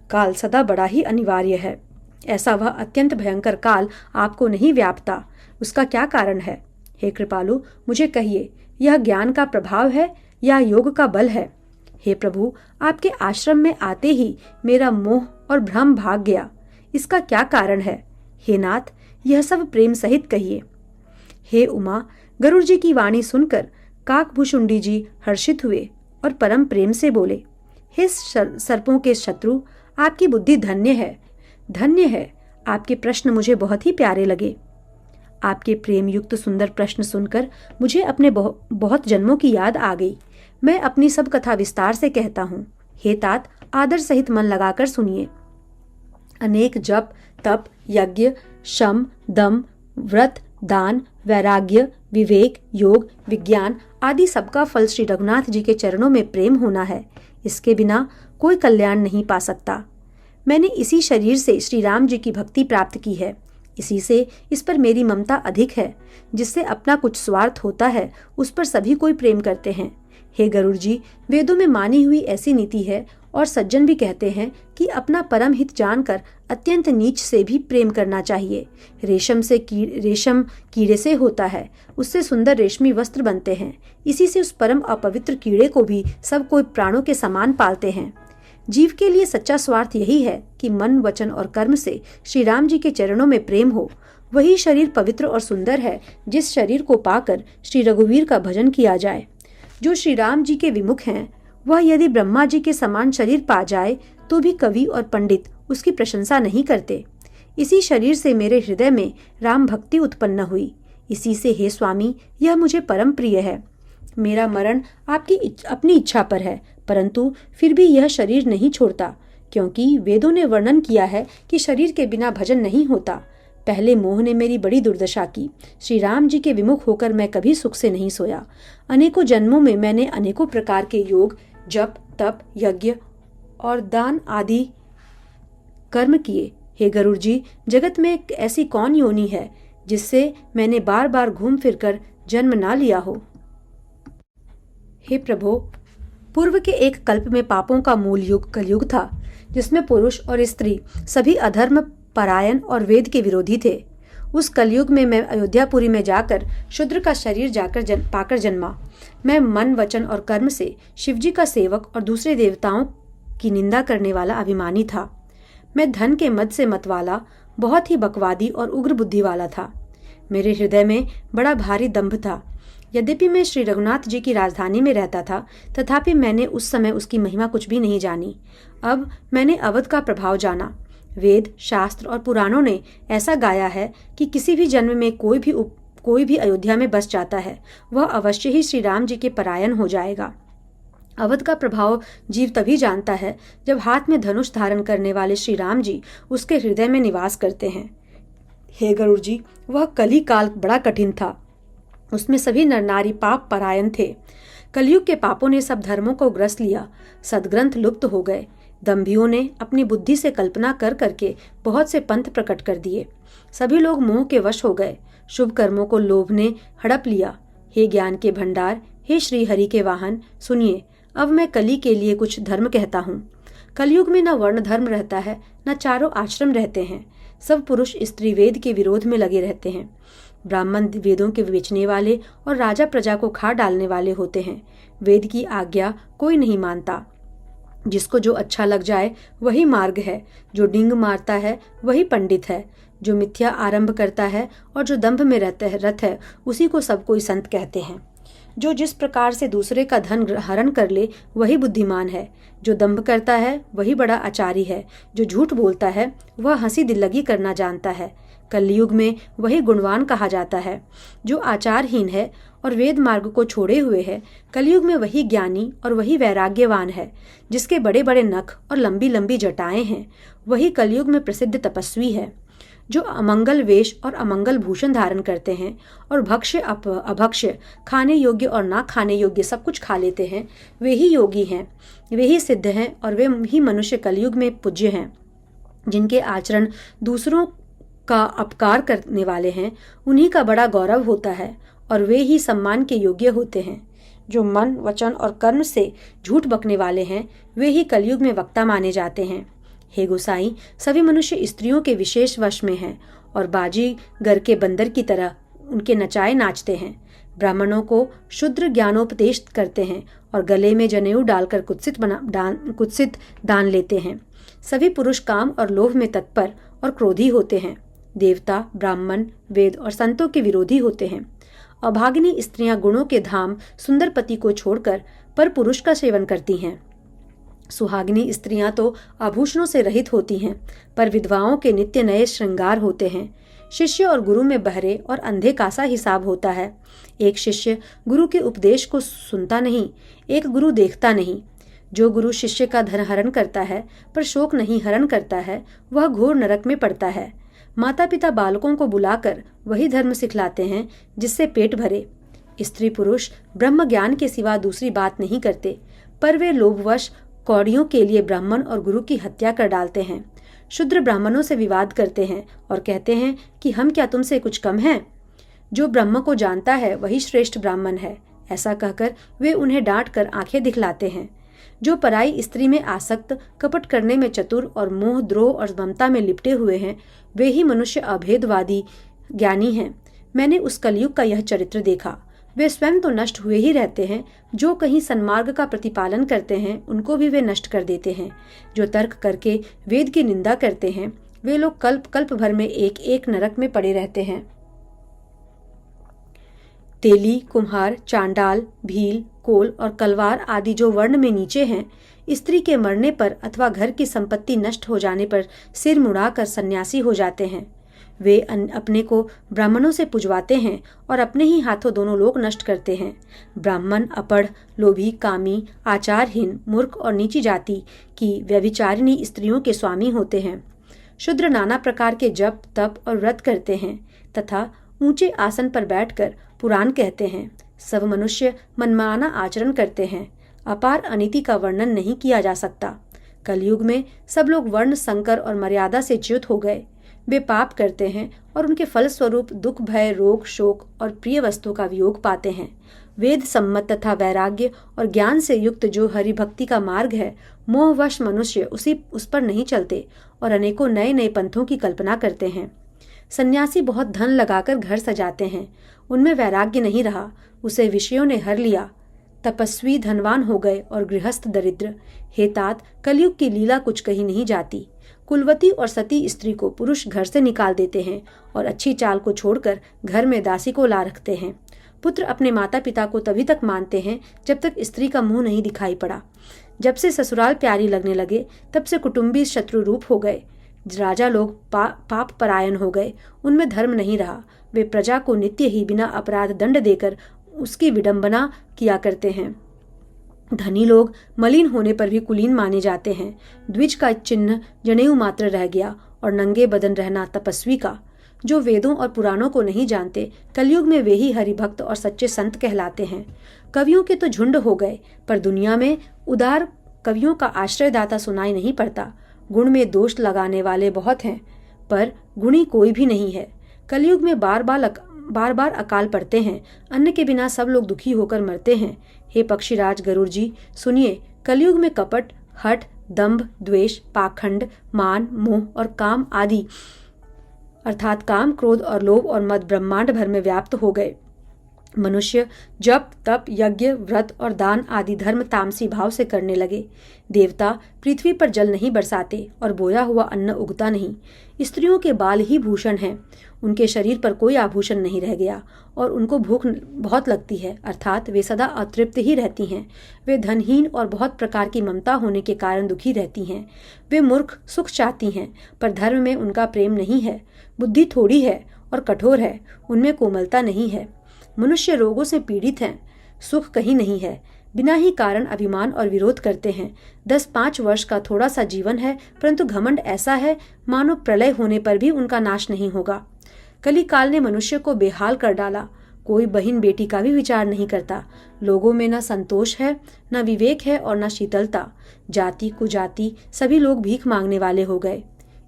काल सदा बड़ा ही अनिवार्य है। ऐसा वह अत्यंत भयंकर काल आपको नहीं व्यापता, उसका क्या कारण है? हे कृपालु, मुझे कहिए, यह ज्ञान का प्रभाव है या योग का बल है? हे प्रभु, आपके आश्रम में आते ही मेरा मोह और भ्रम भाग गया, इसका क्या कारण है? हे नाथ, यह सब प्रेम सहित कहिए। हे उमा, गरुड़ जी की वाणी सुनकर काकभुषुंडी जी हर्षित हुए और परम प्रेम से बोले, हे सर्पों के शत्रु, आपकी बुद्धि धन्य है, धन्य है। आपके प्रश्न मुझे बहुत ही प्यारे लगे। आपके प्रेम युक्त सुंदर प्रश्न सुनकर मुझे अपने बहुत जन्मों की याद आ गई। मैं अपनी सब कथा विस्तार से कहता हूँ। हे तात, आदर सहित मन लगाकर सुनिए। अनेक जप, तप, यज्ञ, शम, दम, व्रत, दान, वैराग्य, विवेक, योग, विज्ञान आदि सबका फल श्री रघुनाथ जी के चरणों में प्रेम होना है। इसके बिना कोई कल्याण नहीं पा सकता। मैंने इसी शरीर से श्री राम जी की भक्ति प्राप्त की है, इसी से इस पर मेरी ममता अधिक है। जिससे अपना कुछ स्वार्थ होता है उस पर सभी कोई प्रेम करते हैं। हे गरुड़ जी, वेदों में मानी हुई ऐसी नीति है और सज्जन भी कहते हैं कि अपना परम हित जानकर अत्यंत नीच से भी प्रेम करना चाहिए। रेशम कीड़े से होता है, उससे सुंदर रेशमी वस्त्र बनते हैं। इसी से उस परम अपवित्र कीड़े को भी सब कोई प्राणों के समान पालते हैं। जीव के लिए सच्चा स्वार्थ यही है कि मन, वचन और कर्म से श्री राम जी के चरणों में प्रेम हो। वही शरीर पवित्र और सुंदर है जिस शरीर को पाकर श्री रघुवीर का भजन किया जाए। जो श्री राम जी के विमुख हैं, वह यदि ब्रह्मा जी के समान शरीर पा जाए तो भी कवि और पंडित उसकी प्रशंसा नहीं करते। इसी शरीर से मेरे हृदय में राम भक्ति उत्पन्न हुई। इसी से हे स्वामी, यह मुझे परम प्रिय है। मेरा मरण आपकी अपनी इच्छा पर है, परंतु फिर भी यह शरीर नहीं छोड़ता, क्योंकि वेदों ने वर्णन किया है कि शरीर के बिना भजन नहीं होता। पहले मोह ने मेरी बड़ी दुर्दशा की। श्री राम जी के विमुख होकर मैं कभी सुख से नहीं सोया। अनेकों जन्मों में मैंने अनेकों प्रकार के योग, जप, तप, यज्ञ और दान आदि कर्म किए। हे गरुड़ जी, जगत में ऐसी कौन योनि है जिससे मैंने बार बार घूम फिरकर जन्म ना लिया हो। हे प्रभो, पूर्व के एक कल्प में पापों का मूल युग कलयुग था, जिसमें पुरुष और स्त्री सभी अधर्म परायण और वेद के विरोधी थे। उस कलयुग में मैं अयोध्यापुरी में जाकर शूद्र का शरीर पाकर जन्मा। मैं मन, वचन और कर्म से शिवजी का सेवक और दूसरे देवताओं की निंदा करने वाला अभिमानी था। मैं धन के मद से मतवाला, बहुत ही बकवादी और उग्र बुद्धि वाला था। मेरे हृदय में बड़ा भारी दंभ था। यद्यपि मैं श्री रघुनाथ जी की राजधानी में रहता था, तथापि मैंने उस समय उसकी महिमा कुछ भी नहीं जानी। अब मैंने अवध का प्रभाव जाना। वेद, शास्त्र और पुराणों ने ऐसा गाया है कि किसी भी जन्म में कोई भी अयोध्या में बस जाता है, वह अवश्य ही श्री राम जी के परायण हो जाएगा। अवध का प्रभाव जीव तभी जानता है जब हाथ में धनुष धारण करने वाले श्री राम जी उसके हृदय में निवास करते हैं। हे गरुड़ जी, वह कली काल बड़ा कठिन था। उसमें सभी नर नारी पाप परायण थे। कलयुग के पापों ने सब धर्मों को ग्रस लिया। सदग्रंथ लुप्त हो गए। दंभियों ने अपनी बुद्धि से कल्पना कर करके बहुत से पंथ प्रकट कर दिए। सभी लोग मोह के वश हो गए। शुभ कर्मों को लोभ ने हड़प लिया। हे ज्ञान के भंडार, हे श्री हरि के वाहन, सुनिए, अब मैं कली के लिए कुछ धर्म कहता हूँ। कलयुग में न वर्ण धर्म रहता है, न चारों आश्रम रहते हैं। सब पुरुष स्त्री वेद के विरोध में लगे रहते हैं। ब्राह्मण वेदों के बेचने वाले और राजा प्रजा को खा डालने वाले होते हैं। वेद की आज्ञा कोई नहीं मानता। जिसको जो अच्छा लग जाए वही मार्ग है। जो डिंग मारता है वही पंडित है। जो मिथ्या आरंभ करता है और जो दंभ में रत है, उसी को सब कोई संत कहते हैं। जो जिस प्रकार से दूसरे का धन हरण कर ले वही बुद्धिमान है। जो दंभ करता है वही बड़ा आचारी है। जो झूठ बोलता है वह हंसी दिल्लगी करना जानता है। कलयुग में वही गुणवान कहा जाता है। जो आचारहीन है और वेद मार्ग को छोड़े हुए है, कलयुग में वही ज्ञानी और वही वैराग्यवान है। जिसके बड़े बड़े नख और लंबी लंबी जटाएं हैं, वही कलयुग में प्रसिद्ध तपस्वी है। जो अमंगल वेश और अमंगल भूषण धारण करते हैं और भक्ष्य अभक्ष्य, खाने योग्य और ना खाने योग्य सब कुछ खा लेते हैं, वे ही योगी हैं, वे ही सिद्ध हैं और वे ही मनुष्य कलयुग में पूज्य हैं। जिनके आचरण दूसरों का अपकार करने वाले हैं, उन्हीं का बड़ा गौरव होता है और वे ही सम्मान के योग्य होते हैं। जो मन, वचन और कर्म से झूठ बकने वाले हैं, वे ही कलयुग में वक्ता माने जाते हैं। हे गोसाई, सभी मनुष्य स्त्रियों के विशेष वश में हैं और बाजीगर के बंदर की तरह उनके नचाए नाचते हैं। ब्राह्मणों को शुद्र ज्ञानोपदेश करते हैं और गले में जनेऊ डालकर कुत्सित दान लेते हैं। सभी पुरुष काम और लोभ में तत्पर और क्रोधी होते हैं। देवता, ब्राह्मण, वेद और संतों के विरोधी होते हैं। अभागिनी स्त्रियां गुणों के धाम सुंदर पति को छोड़कर पर पुरुष का सेवन करती हैं। सुहागिनी स्त्रियां तो आभूषणों से रहित होती हैं, पर विधवाओं के नित्य नए श्रृंगार होते हैं। शिष्य और गुरु में बहरे और अंधे का सा हिसाब होता है। एक शिष्य गुरु के उपदेश को सुनता नहीं, एक गुरु देखता नहीं। जो गुरु शिष्य का धन हरण करता है पर शोक नहीं हरण करता है, वह घोर नरक में पड़ता है। माता पिता बालकों को बुलाकर वही धर्म सिखलाते हैं जिससे पेट भरे। स्त्री पुरुष ब्रह्म ज्ञान के सिवा दूसरी बात नहीं करते, पर वे लोभवश कौड़ियों के लिए ब्राह्मण और गुरु की हत्या कर डालते हैं। शूद्र ब्राह्मणों से विवाद करते हैं और कहते हैं कि हम क्या तुमसे कुछ कम हैं। जो ब्रह्म को जानता है वही श्रेष्ठ ब्राह्मण है। ऐसा कहकर वे उन्हें डांट कर आंखें दिखलाते हैं। जो पराई स्त्री में आसक्त, कपट करने में चतुर और मोह, द्रोह और ममता में लिपटे हुए हैं, वे ही मनुष्य अभेदवादी ज्ञानी हैं। मैंने उस कलयुग का यह चरित्र देखा। वे स्वयं तो नष्ट हुए ही रहते हैं, जो कहीं सन्मार्ग का प्रतिपालन करते हैं उनको भी वे नष्ट कर देते हैं। जो तर्क करके वेद की निंदा करते हैं, वे लोग कल्प कल्प भर में एक एक नरक में पड़े रहते हैं। तेली, कुम्हार, चांडाल, भील, कोल और कलवार आदि जो वर्ण में नीचे हैं, स्त्री के मरने पर अथवा घर की संपत्ति नष्ट हो जाने पर सिर मुड़ाकर सन्यासी हो जाते हैं। वे अपने को ब्राह्मणों से पुजवाते हैं और अपने ही हाथों दोनों लोक नष्ट करते हैं। ब्राह्मण अपढ़, लोभी, कामी, आचारहीन, मूर्ख और नीची जाति की व्यभिचारिणी स्त्रियों के स्वामी होते हैं। शूद्र नाना प्रकार के जप, तप और व्रत करते हैं तथा ऊंचे आसन पर बैठकर पुराण कहते हैं। सब मनुष्य मनमाना आचरण करते हैं। अपार अनीति का वर्णन नहीं किया जा सकता। कलयुग में सब लोग वर्ण संकर और मर्यादा से च्युत हो गए। वे पाप करते हैं और उनके फल स्वरूप दुख, भय, रोग, शोक और प्रिय वस्तु का वियोग पाते हैं। वेद सम्मत तथा वैराग्य और ज्ञान से युक्त जो हरिभक्ति का मार्ग है, मोहवश मनुष्य उस पर नहीं चलते और अनेकों नए नए पंथों की कल्पना करते हैं। सन्यासी बहुत धन लगाकर घर सजाते हैं, उनमें वैराग्य नहीं रहा, उसे विषयों ने हर लिया। तपस्वी धनवान हो गए और गृहस्थ दरिद्र। हे तात, कलयुग की लीला कुछ कही नहीं जाती। कुलवती और सती स्त्री को पुरुष घर से निकाल देते हैं और अच्छी चाल को छोड़कर घर में दासी को ला रखते हैं। पुत्र अपने माता पिता को तभी तक मानते हैं जब तक स्त्री का मुंह नहीं दिखाई पड़ा। जब से ससुराल प्यारी लगने लगे तब से कुटुंबी शत्रु रूप हो गए। राजा लोग पाप परायण हो गए, उनमें धर्म नहीं रहा। वे प्रजा को नित्य ही बिना अपराध दंड देकर उसकी विडंबना किया करते हैं। धनी लोग मलिन होने पर भी कुलीन माने जाते हैं। द्विज का चिन्ह जनेऊ मात्र रह गया और नंगे बदन रहना तपस्वी का। जो वेदों और पुराणों को नहीं जानते, कलयुग में वे ही हरिभक्त और सच्चे संत कहलाते हैं। कवियों के तो झुंड हो गए, पर दुनिया में उदार कवियों का आश्रयदाता सुनाई नहीं पड़ता। गुण में दोष लगाने वाले बहुत हैं, पर गुणी कोई भी नहीं है। कलयुग में बार बार अकाल पड़ते हैं। अन्न के बिना सब लोग दुखी होकर मरते हैं। हे पक्षीराज गरुड़ जी, सुनिए, कलयुग में कपट, हठ, दंभ, द्वेष, पाखंड, मान, मोह और काम आदि अर्थात काम, क्रोध और लोभ और मद ब्रह्मांड भर में व्याप्त हो गए। मनुष्य जप, तप, यज्ञ, व्रत और दान आदि धर्म तामसी भाव से करने लगे। देवता पृथ्वी पर जल नहीं बरसाते और बोया हुआ अन्न उगता नहीं। स्त्रियों के बाल ही भूषण हैं, उनके शरीर पर कोई आभूषण नहीं रह गया और उनको भूख बहुत लगती है, अर्थात वे सदा अतृप्त ही रहती हैं। वे धनहीन और बहुत प्रकार की ममता होने के कारण दुखी रहती हैं। वे मूर्ख सुख चाहती हैं, पर धर्म में उनका प्रेम नहीं है। बुद्धि थोड़ी है और कठोर है, उनमें कोमलता नहीं है। मनुष्य रोगों से पीड़ित हैं, सुख कहीं नहीं है। बिना ही कारण अभिमान और विरोध करते हैं। 10-5 वर्ष का थोड़ा सा जीवन है, परंतु घमंड ऐसा है मानो प्रलय होने पर भी उनका नाश नहीं होगा। कली काल ने मनुष्य को बेहाल कर डाला। कोई बहन बेटी का भी विचार नहीं करता। लोगों में न संतोष है, न विवेक है और न शीतलता। जाति कुजाति सभी लोग भीख मांगने वाले हो गए।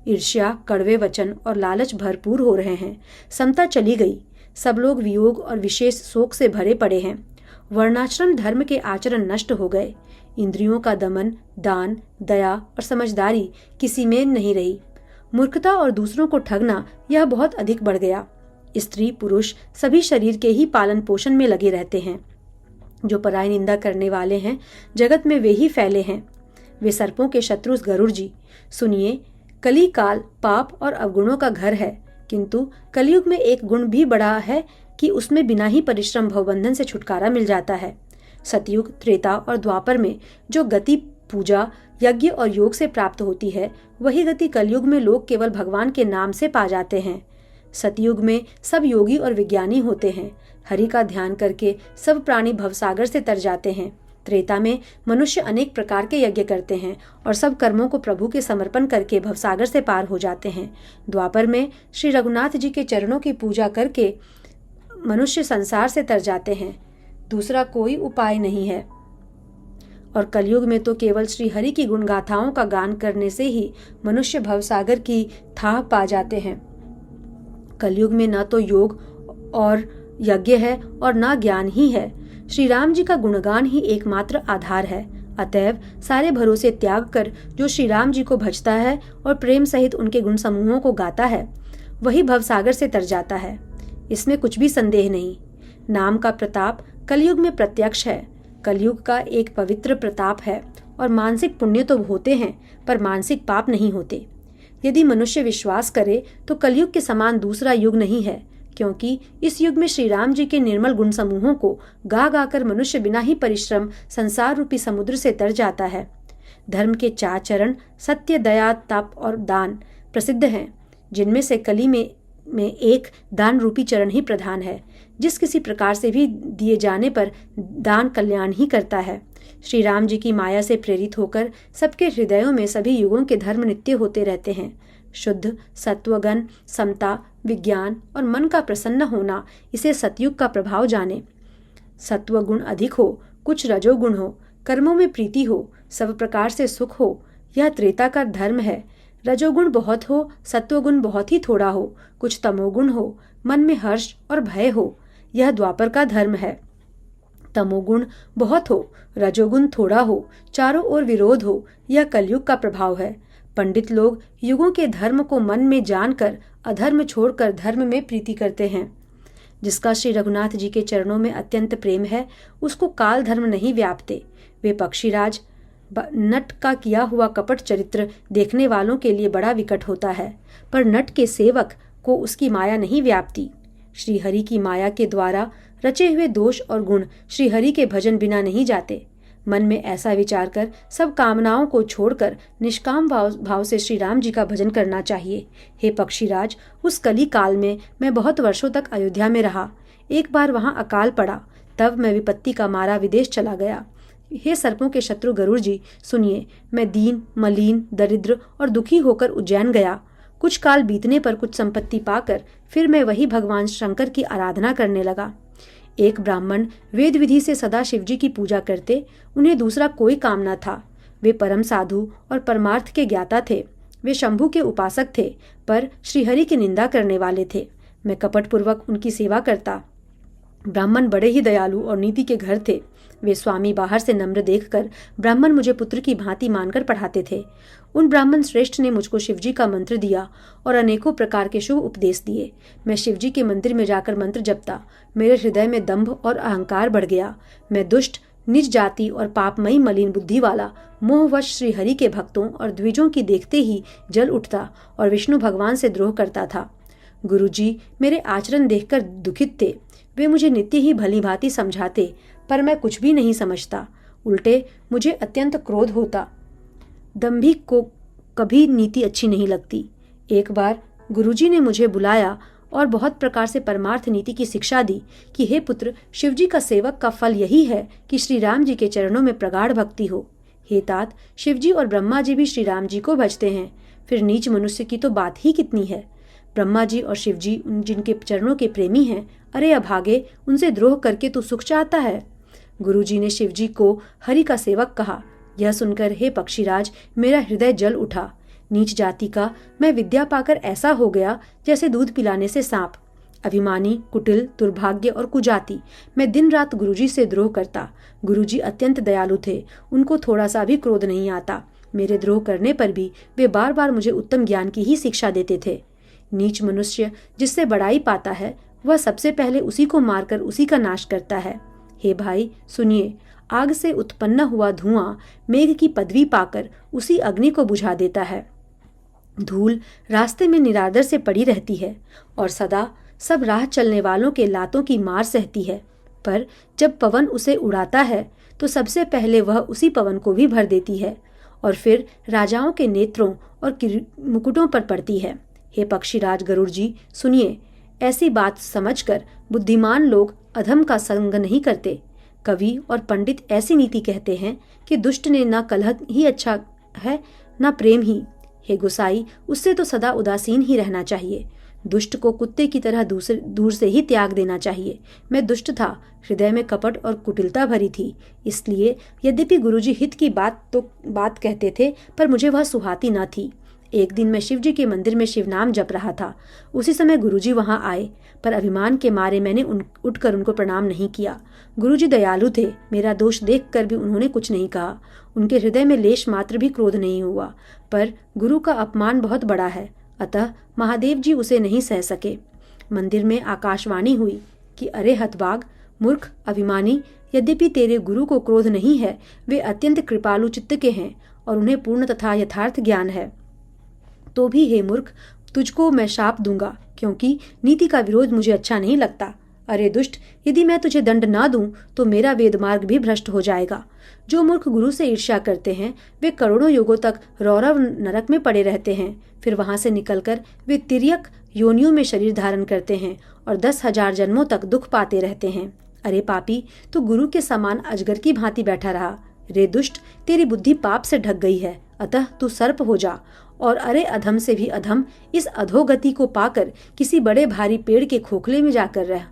ईर्ष्या, कड़वे वचन और लालच भरपूर हो रहे हैं। समता चली गई। सब लोग वियोग और विशेष शोक से भरे पड़े हैं। वर्णाश्रम धर्म के आचरण नष्ट हो गए। इंद्रियों का दमन, दान, दया और समझदारी किसी में नहीं रही। मूर्खता और दूसरों को ठगना यह बहुत अधिक बढ़ गया। स्त्री पुरुष सभी शरीर के ही पालन पोषण में लगे रहते हैं। जो पराई निंदा करने वाले हैं, जगत में वे ही फैले हैं। वे सर्पों के शत्रु गरुड़ जी, सुनिए, कली काल पाप और अवगुणों का घर है, किंतु कलयुग में एक गुण भी बड़ा है कि उसमें बिना ही परिश्रम भवबंधन से छुटकारा मिल जाता है। सतयुग, त्रेता और द्वापर में जो गति पूजा, यज्ञ और योग से प्राप्त होती है, वही गति कलयुग में लोग केवल भगवान के नाम से पा जाते हैं। सतयुग में सब योगी और विज्ञानी होते हैं। हरि का ध्यान करके सब प्राणी भवसागर से तर जाते हैं। त्रेता में मनुष्य अनेक प्रकार के यज्ञ करते हैं और सब कर्मों को प्रभु के समर्पण करके भवसागर से पार हो जाते हैं। द्वापर में श्री रघुनाथ जी के चरणों की पूजा करके मनुष्य संसार से तर जाते हैं। दूसरा कोई उपाय नहीं है। और कलयुग में तो केवल श्री हरि की गुण गाथाओं का गान करने से ही मनुष्य भवसागर की थाह पा जाते हैं। कलयुग में न तो योग और यज्ञ है और न ज्ञान ही है। श्री राम जी का गुणगान ही एकमात्र आधार है। अतएव सारे भरोसे त्याग कर जो श्री राम जी को भजता है और प्रेम सहित उनके गुण समूहों को गाता है, वही भवसागर से तर जाता है। इसमें कुछ भी संदेह नहीं। नाम का प्रताप कलयुग में प्रत्यक्ष है। कलयुग का एक पवित्र प्रताप है और मानसिक पुण्य तो होते हैं, पर मानसिक पाप नहीं होते। यदि मनुष्य विश्वास करे तो कलयुग के समान दूसरा युग नहीं है, क्योंकि इस युग में श्री राम जी के निर्मल गुण समूहों को गा गाकर मनुष्य बिना ही परिश्रम संसार रूपी समुद्र से तर जाता है। धर्म के 4 चरण सत्य, दया, तप और दान प्रसिद्ध हैं, जिनमें से कली में एक दान रूपी चरण ही प्रधान है। जिस किसी प्रकार से भी दिए जाने पर दान कल्याण ही करता है। श्री राम जी की माया से प्रेरित होकर सबके हृदयों में सभी युगों के धर्म नित्य होते रहते हैं। शुद्ध सत्वगुण, समता, विज्ञान और मन का प्रसन्न होना, इसे सतयुग का प्रभाव जाने। सत्वगुण अधिक हो, कुछ रजोगुण हो, कर्मों में प्रीति हो, सब प्रकार से सुख हो, यह त्रेता का धर्म है। रजोगुण बहुत हो, सत्वगुण बहुत ही थोड़ा हो, कुछ तमोगुण हो, मन में हर्ष और भय हो, यह द्वापर का धर्म है। तमोगुण बहुत हो, रजोगुण थोड़ा हो, चारों ओर विरोध हो, यह कलयुग का प्रभाव है। पंडित लोग युगों के धर्म को मन में जानकर अधर्म छोड़कर धर्म में प्रीति करते हैं। जिसका श्री रघुनाथ जी के चरणों में अत्यंत प्रेम है, उसको काल धर्म नहीं व्यापते। वे पक्षीराज नट का किया हुआ कपट चरित्र देखने वालों के लिए बड़ा विकट होता है, पर नट के सेवक को उसकी माया नहीं व्यापती। श्री हरि की माया के द्वारा रचे हुए दोष और गुण श्री हरि के भजन बिना नहीं जाते। मन में ऐसा विचार कर सब कामनाओं को छोड़कर निष्काम भाव से श्री राम जी का भजन करना चाहिए। हे पक्षीराज, उस कली काल में मैं बहुत वर्षों तक अयोध्या में रहा। एक बार वहां अकाल पड़ा, तब मैं विपत्ति का मारा विदेश चला गया। हे सर्पों के शत्रु गरुड़ जी, सुनिए, मैं दीन, मलिन, दरिद्र और दुखी होकर उज्जैन गया। कुछ काल बीतने पर कुछ संपत्ति पाकर फिर मैं वही भगवान शंकर की आराधना करने लगा। एक ब्राह्मण वेद विधि से सदा शिवजी की पूजा करते, उन्हें दूसरा कोई काम न था। वे परम साधु और परमार्थ के ज्ञाता थे। वे शंभु के उपासक थे, पर श्रीहरि की निंदा करने वाले थे। मैं कपटपूर्वक उनकी सेवा करता। ब्राह्मण बड़े ही दयालु और नीति के घर थे। वे स्वामी बाहर से नम्र देखकर ब्राह्मण मुझे पुत्र की भांति मानकर पढ़ाते थे। उन ब्राह्मण श्रेष्ठ ने मुझको शिवजी का मंत्र दिया और अनेकों प्रकार के शुभ उपदेश दिए। मैं शिवजी के मंदिर में जाकर मंत्र जपता। मेरे हृदय में दंभ और अहंकार बढ़ गया। मैं दुष्ट, निज जाति और पापमयी मलिन बुद्धि वाला मोहवश श्री हरि के भक्तों और द्विजों की देखते ही जल उठता और विष्णु भगवान से द्रोह करता था। गुरुजी मेरे आचरण देखकर दुखित थे। वे मुझे नित्य ही भली भांति समझाते, पर मैं कुछ भी नहीं समझता। उल्टे मुझे अत्यंत क्रोध होता। दंभिक को कभी नीति अच्छी नहीं लगती। एक बार गुरुजी ने मुझे बुलाया और बहुत प्रकार से परमार्थ नीति की शिक्षा दी कि हे पुत्र, शिवजी का सेवक का फल यही है कि श्री राम जी के चरणों में प्रगाढ़ भक्ति हो। हे तात, शिवजी और ब्रह्मा जी भी श्री राम जी को भजते हैं, फिर नीच मनुष्य की तो बात ही कितनी है। ब्रह्मा जी और शिवजी जिनके चरणों के प्रेमी हैं, अरे अभागे, उनसे द्रोह करके तू सुख चाहता है। गुरुजी ने शिवजी को हरि का सेवक कहा। यह सुनकर हे पक्षीराज, मेरा हृदय जल उठा। नीच जाति का मैं विद्या पाकर ऐसा हो गया जैसे दूध पिलाने से सांप। अभिमानी, कुटिल, दुर्भाग्य और कुजाति, मैं दिन रात गुरुजी से द्रोह करता। गुरुजी अत्यंत दयालु थे, उनको थोड़ा सा भी क्रोध नहीं आता। मेरे द्रोह करने पर भी वे बार बार मुझे उत्तम ज्ञान की ही शिक्षा देते थे। नीच मनुष्य जिससे बड़ाई पाता है, वह सबसे पहले उसी को मारकर उसी का नाश करता है। हे भाई सुनिए, आग से उत्पन्न हुआ धुआं मेघ की पदवी पाकर उसी अग्नि को बुझा देता है। धूल रास्ते में निरादर से पड़ी रहती है और सदा सब राह चलने वालों के लातों की मार सहती है, पर जब पवन उसे उड़ाता है तो सबसे पहले वह उसी पवन को भी भर देती है और फिर राजाओं के नेत्रों और मुकुटों पर पड़ती है। हे पक्षीराज गरुड़ जी, सुनिए, ऐसी बात समझकर बुद्धिमान लोग अधम का संग नहीं करते। कवि और पंडित ऐसी नीति कहते हैं कि दुष्ट ने न कलह ही अच्छा है न प्रेम ही। हे गुसाई, उससे तो सदा उदासीन ही रहना चाहिए। दुष्ट को कुत्ते की तरह दूर से ही त्याग देना चाहिए। मैं दुष्ट था, हृदय में कपट और कुटिलता भरी थी, इसलिए यद्यपि गुरुजी हित की बात कहते थे, पर मुझे वह सुहाती न थी। एक दिन मैं शिवजी के मंदिर में शिवनाम जप रहा था। उसी समय गुरुजी वहां आए, पर अभिमान के मारे मैंने उठकर उनको प्रणाम नहीं किया। गुरुजी दयालु थे, मेरा दोष देखकर भी उन्होंने कुछ नहीं कहा। उनके हृदय में लेश मात्र भी क्रोध नहीं हुआ, पर गुरु का अपमान बहुत बड़ा है, अतः महादेव जी उसे नहीं सह सके। मंदिर में आकाशवाणी हुई कि अरे हतभाग, मूर्ख, अभिमानी, यद्यपि तेरे गुरु को क्रोध नहीं है, वे अत्यंत कृपालु चित्त के हैं और उन्हें पूर्ण तथा यथार्थ ज्ञान है। तो भी हे मूर्ख, तुझको मैं शाप दूंगा क्योंकि नीति का विरोध मुझे अच्छा नहीं लगता। अरे दुष्ट, यदि मैं तुझे दंड ना दूं तो मेरा वेद मार्ग भी भ्रष्ट हो जाएगा। जो मूर्ख गुरु से ईर्ष्या करते हैं वे करोड़ों युगों तक रौरव नरक में पड़े रहते हैं। फिर वहां से निकलकर वे तिर्यक योनियों में शरीर धारण करते हैं और 10,000 जन्मों तक दुख पाते रहते हैं। अरे पापी, तू गुरु के समान अजगर की भांति बैठा रहा। रे दुष्ट, तेरी बुद्धि पाप से ढक गई है, अतः तू सर्प हो जा। और अरे अधम से भी अधम, इस अधोगति को पाकर किसी बड़े भारी पेड़ के खोखले में जाकर रह।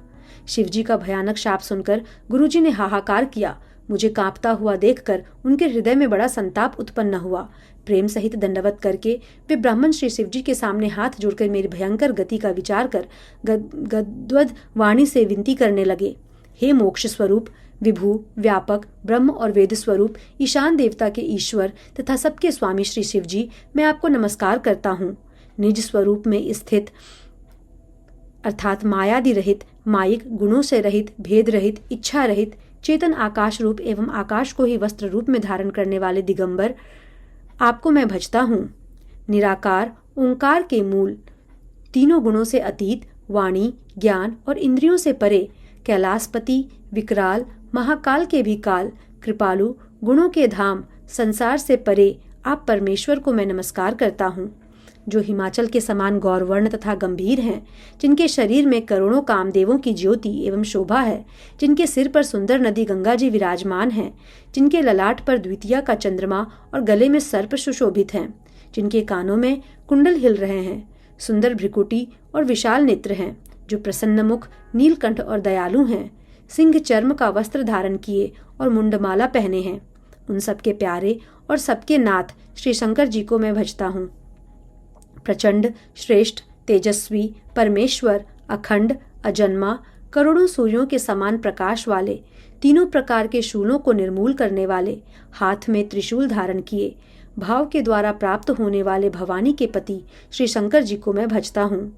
शिवजी का भयानक शाप सुनकर गुरुजी ने हाहाकार किया। मुझे कांपता हुआ देखकर उनके हृदय में बड़ा संताप उत्पन्न हुआ। प्रेम सहित दंडवत करके वे ब्राह्मण श्री शिवजी के सामने हाथ जोड़कर मेरी भयंकर गति का विचार कर गद्गद वाणी से विनती करने लगे। हे मोक्ष स्वरूप, विभु, व्यापक, ब्रह्म और वेद स्वरूप, ईशान देवता के ईश्वर तथा सबके स्वामी श्री शिवजी, मैं आपको नमस्कार करता हूँ। निज स्वरूप में स्थित अर्थात मायादि रहित, माइक, गुणों से रहित, भेद रहित, इच्छा रहित, चेतन आकाश रूप एवं आकाश को ही वस्त्र रूप में धारण करने वाले दिगंबर, आपको मैं भजता हूँ। निराकार, ओंकार के मूल, तीनों गुणों से अतीत, वाणी, ज्ञान और इंद्रियों से परे, कैलाशपति, विकराल, महाकाल के भी काल, कृपालु, गुणों के धाम, संसार से परे, आप परमेश्वर को मैं नमस्कार करता हूँ। जो हिमाचल के समान गौरवर्ण तथा गंभीर हैं, जिनके शरीर में करोड़ों कामदेवों की ज्योति एवं शोभा है, जिनके सिर पर सुंदर नदी गंगा जी विराजमान हैं, जिनके ललाट पर द्वितीया का चंद्रमा और गले में सर्प सुशोभित हैं, जिनके कानों में कुंडल हिल रहे हैं, सुंदर भ्रिकुटी और विशाल नेत्र हैं, जो प्रसन्न मुख, नीलकंठ और दयालु हैं, सिंह चर्म का वस्त्र धारण किए और मुंडमाला पहने हैं, उन सबके प्यारे और सबके नाथ श्री शंकर जी को मैं भजता हूँ। प्रचंड, श्रेष्ठ, तेजस्वी, परमेश्वर, अखंड, अजन्मा, करोड़ों सूर्यों के समान प्रकाश वाले, तीनों प्रकार के शूलों को निर्मूल करने वाले, हाथ में त्रिशूल धारण किए, भाव के द्वारा प्राप्त होने वाले भवानी के पति श्री शंकर जी को मैं भजता हूँ।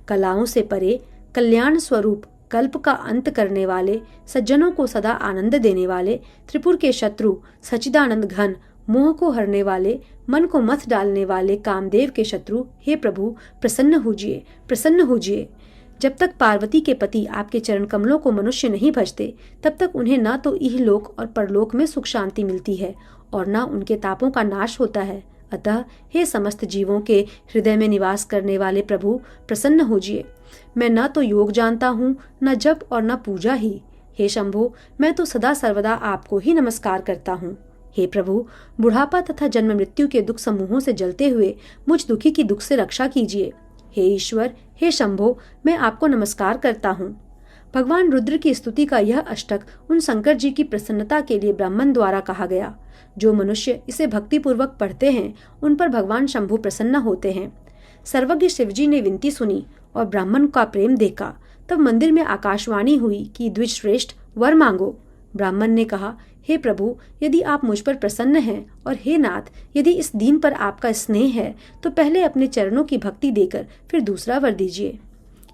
कलाओं से परे, कल्याण स्वरूप, कल्प का अंत करने वाले, सज्जनों को सदा आनंद देने वाले, त्रिपुर के शत्रु, सच्चिदानंद घन, मोह को हरने वाले, मन को मथ डालने वाले कामदेव के शत्रु, हे प्रभु प्रसन्न होजिए, प्रसन्न होजिए। जब तक पार्वती के पति आपके चरण कमलों को मनुष्य नहीं भजते, तब तक उन्हें ना तो इहलोक और परलोक में सुख शांति मिलती है और ना उनके तापों का नाश होता है। अतः हे समस्त जीवों के हृदय में निवास करने वाले प्रभु, प्रसन्न होजिए। मैं न तो योग जानता हूँ, न जप और न पूजा ही। हे शंभो, मैं तो सदा सर्वदा आपको ही नमस्कार करता हूँ। हे प्रभु, बुढ़ापा तथा जन्म मृत्यु के दुख समूहों से जलते हुए मुझ दुखी की दुख से रक्षा कीजिए। हे ईश्वर, हे शंभो, मैं आपको नमस्कार करता हूँ। भगवान रुद्र की स्तुति का यह अष्टक उन शंकर जी की प्रसन्नता के लिए ब्राह्मण द्वारा कहा गया। जो मनुष्य इसे भक्तिपूर्वक पढ़ते हैं, उन पर भगवान शंभु प्रसन्न होते हैं। सर्वज्ञ शिवजी ने विनती सुनी और ब्राह्मण का प्रेम देखा। तब मंदिर में आकाशवाणी हुई कि द्विजश्रेष्ठ, वर मांगो। ब्राह्मण ने कहा, हे प्रभु, यदि आप मुझ पर प्रसन्न हैं और हे नाथ, यदि इस दीन पर आपका स्नेह है तो पहले अपने चरणों की भक्ति देकर फिर दूसरा वर दीजिए।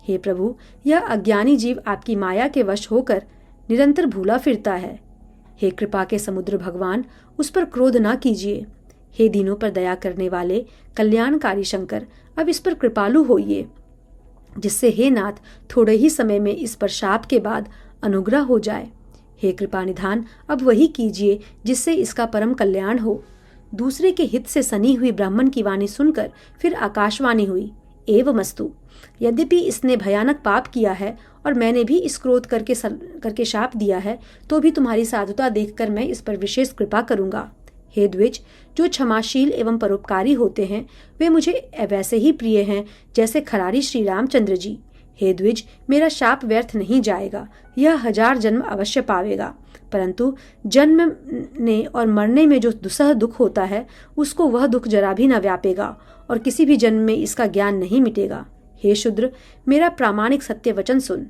हे प्रभु, यह अज्ञानी जीव आपकी माया के वश होकर निरंतर भूला फिरता है। हे कृपा के समुद्र भगवान, उस पर क्रोध ना कीजिए। हे दीनों पर दया करने वाले कल्याणकारी शंकर, अब इस पर कृपालु होइए, जिससे हे नाथ थोड़े ही समय में इस पर शाप के बाद अनुग्रह हो जाए। हे कृपा निधान, अब वही कीजिए जिससे इसका परम कल्याण हो। दूसरे के हित से सनी हुई ब्राह्मण की वाणी सुनकर फिर आकाशवाणी हुई, एवमस्तु। यद्यपि इसने भयानक पाप किया है और मैंने भी इस क्रोध करके शाप दिया है, तो भी तुम्हारी साधुता देखकर मैं इस पर विशेष कृपा करूंगा। हे द्विज, जो क्षमाशील एवं परोपकारी होते हैं वे मुझे वैसे ही प्रिय हैं जैसे खरारी श्री रामचंद्र जी। हे द्विज, मेरा शाप व्यर्थ नहीं जाएगा, यह 1000 जन्म अवश्य पावेगा, परंतु जन्मने और मरने में जो दुस्सह दुख होता है उसको वह दुख जरा भी न व्यापेगा और किसी भी जन्म में इसका ज्ञान नहीं मिटेगा। हे शूद्र, मेरा प्रामाणिक सत्य वचन सुन।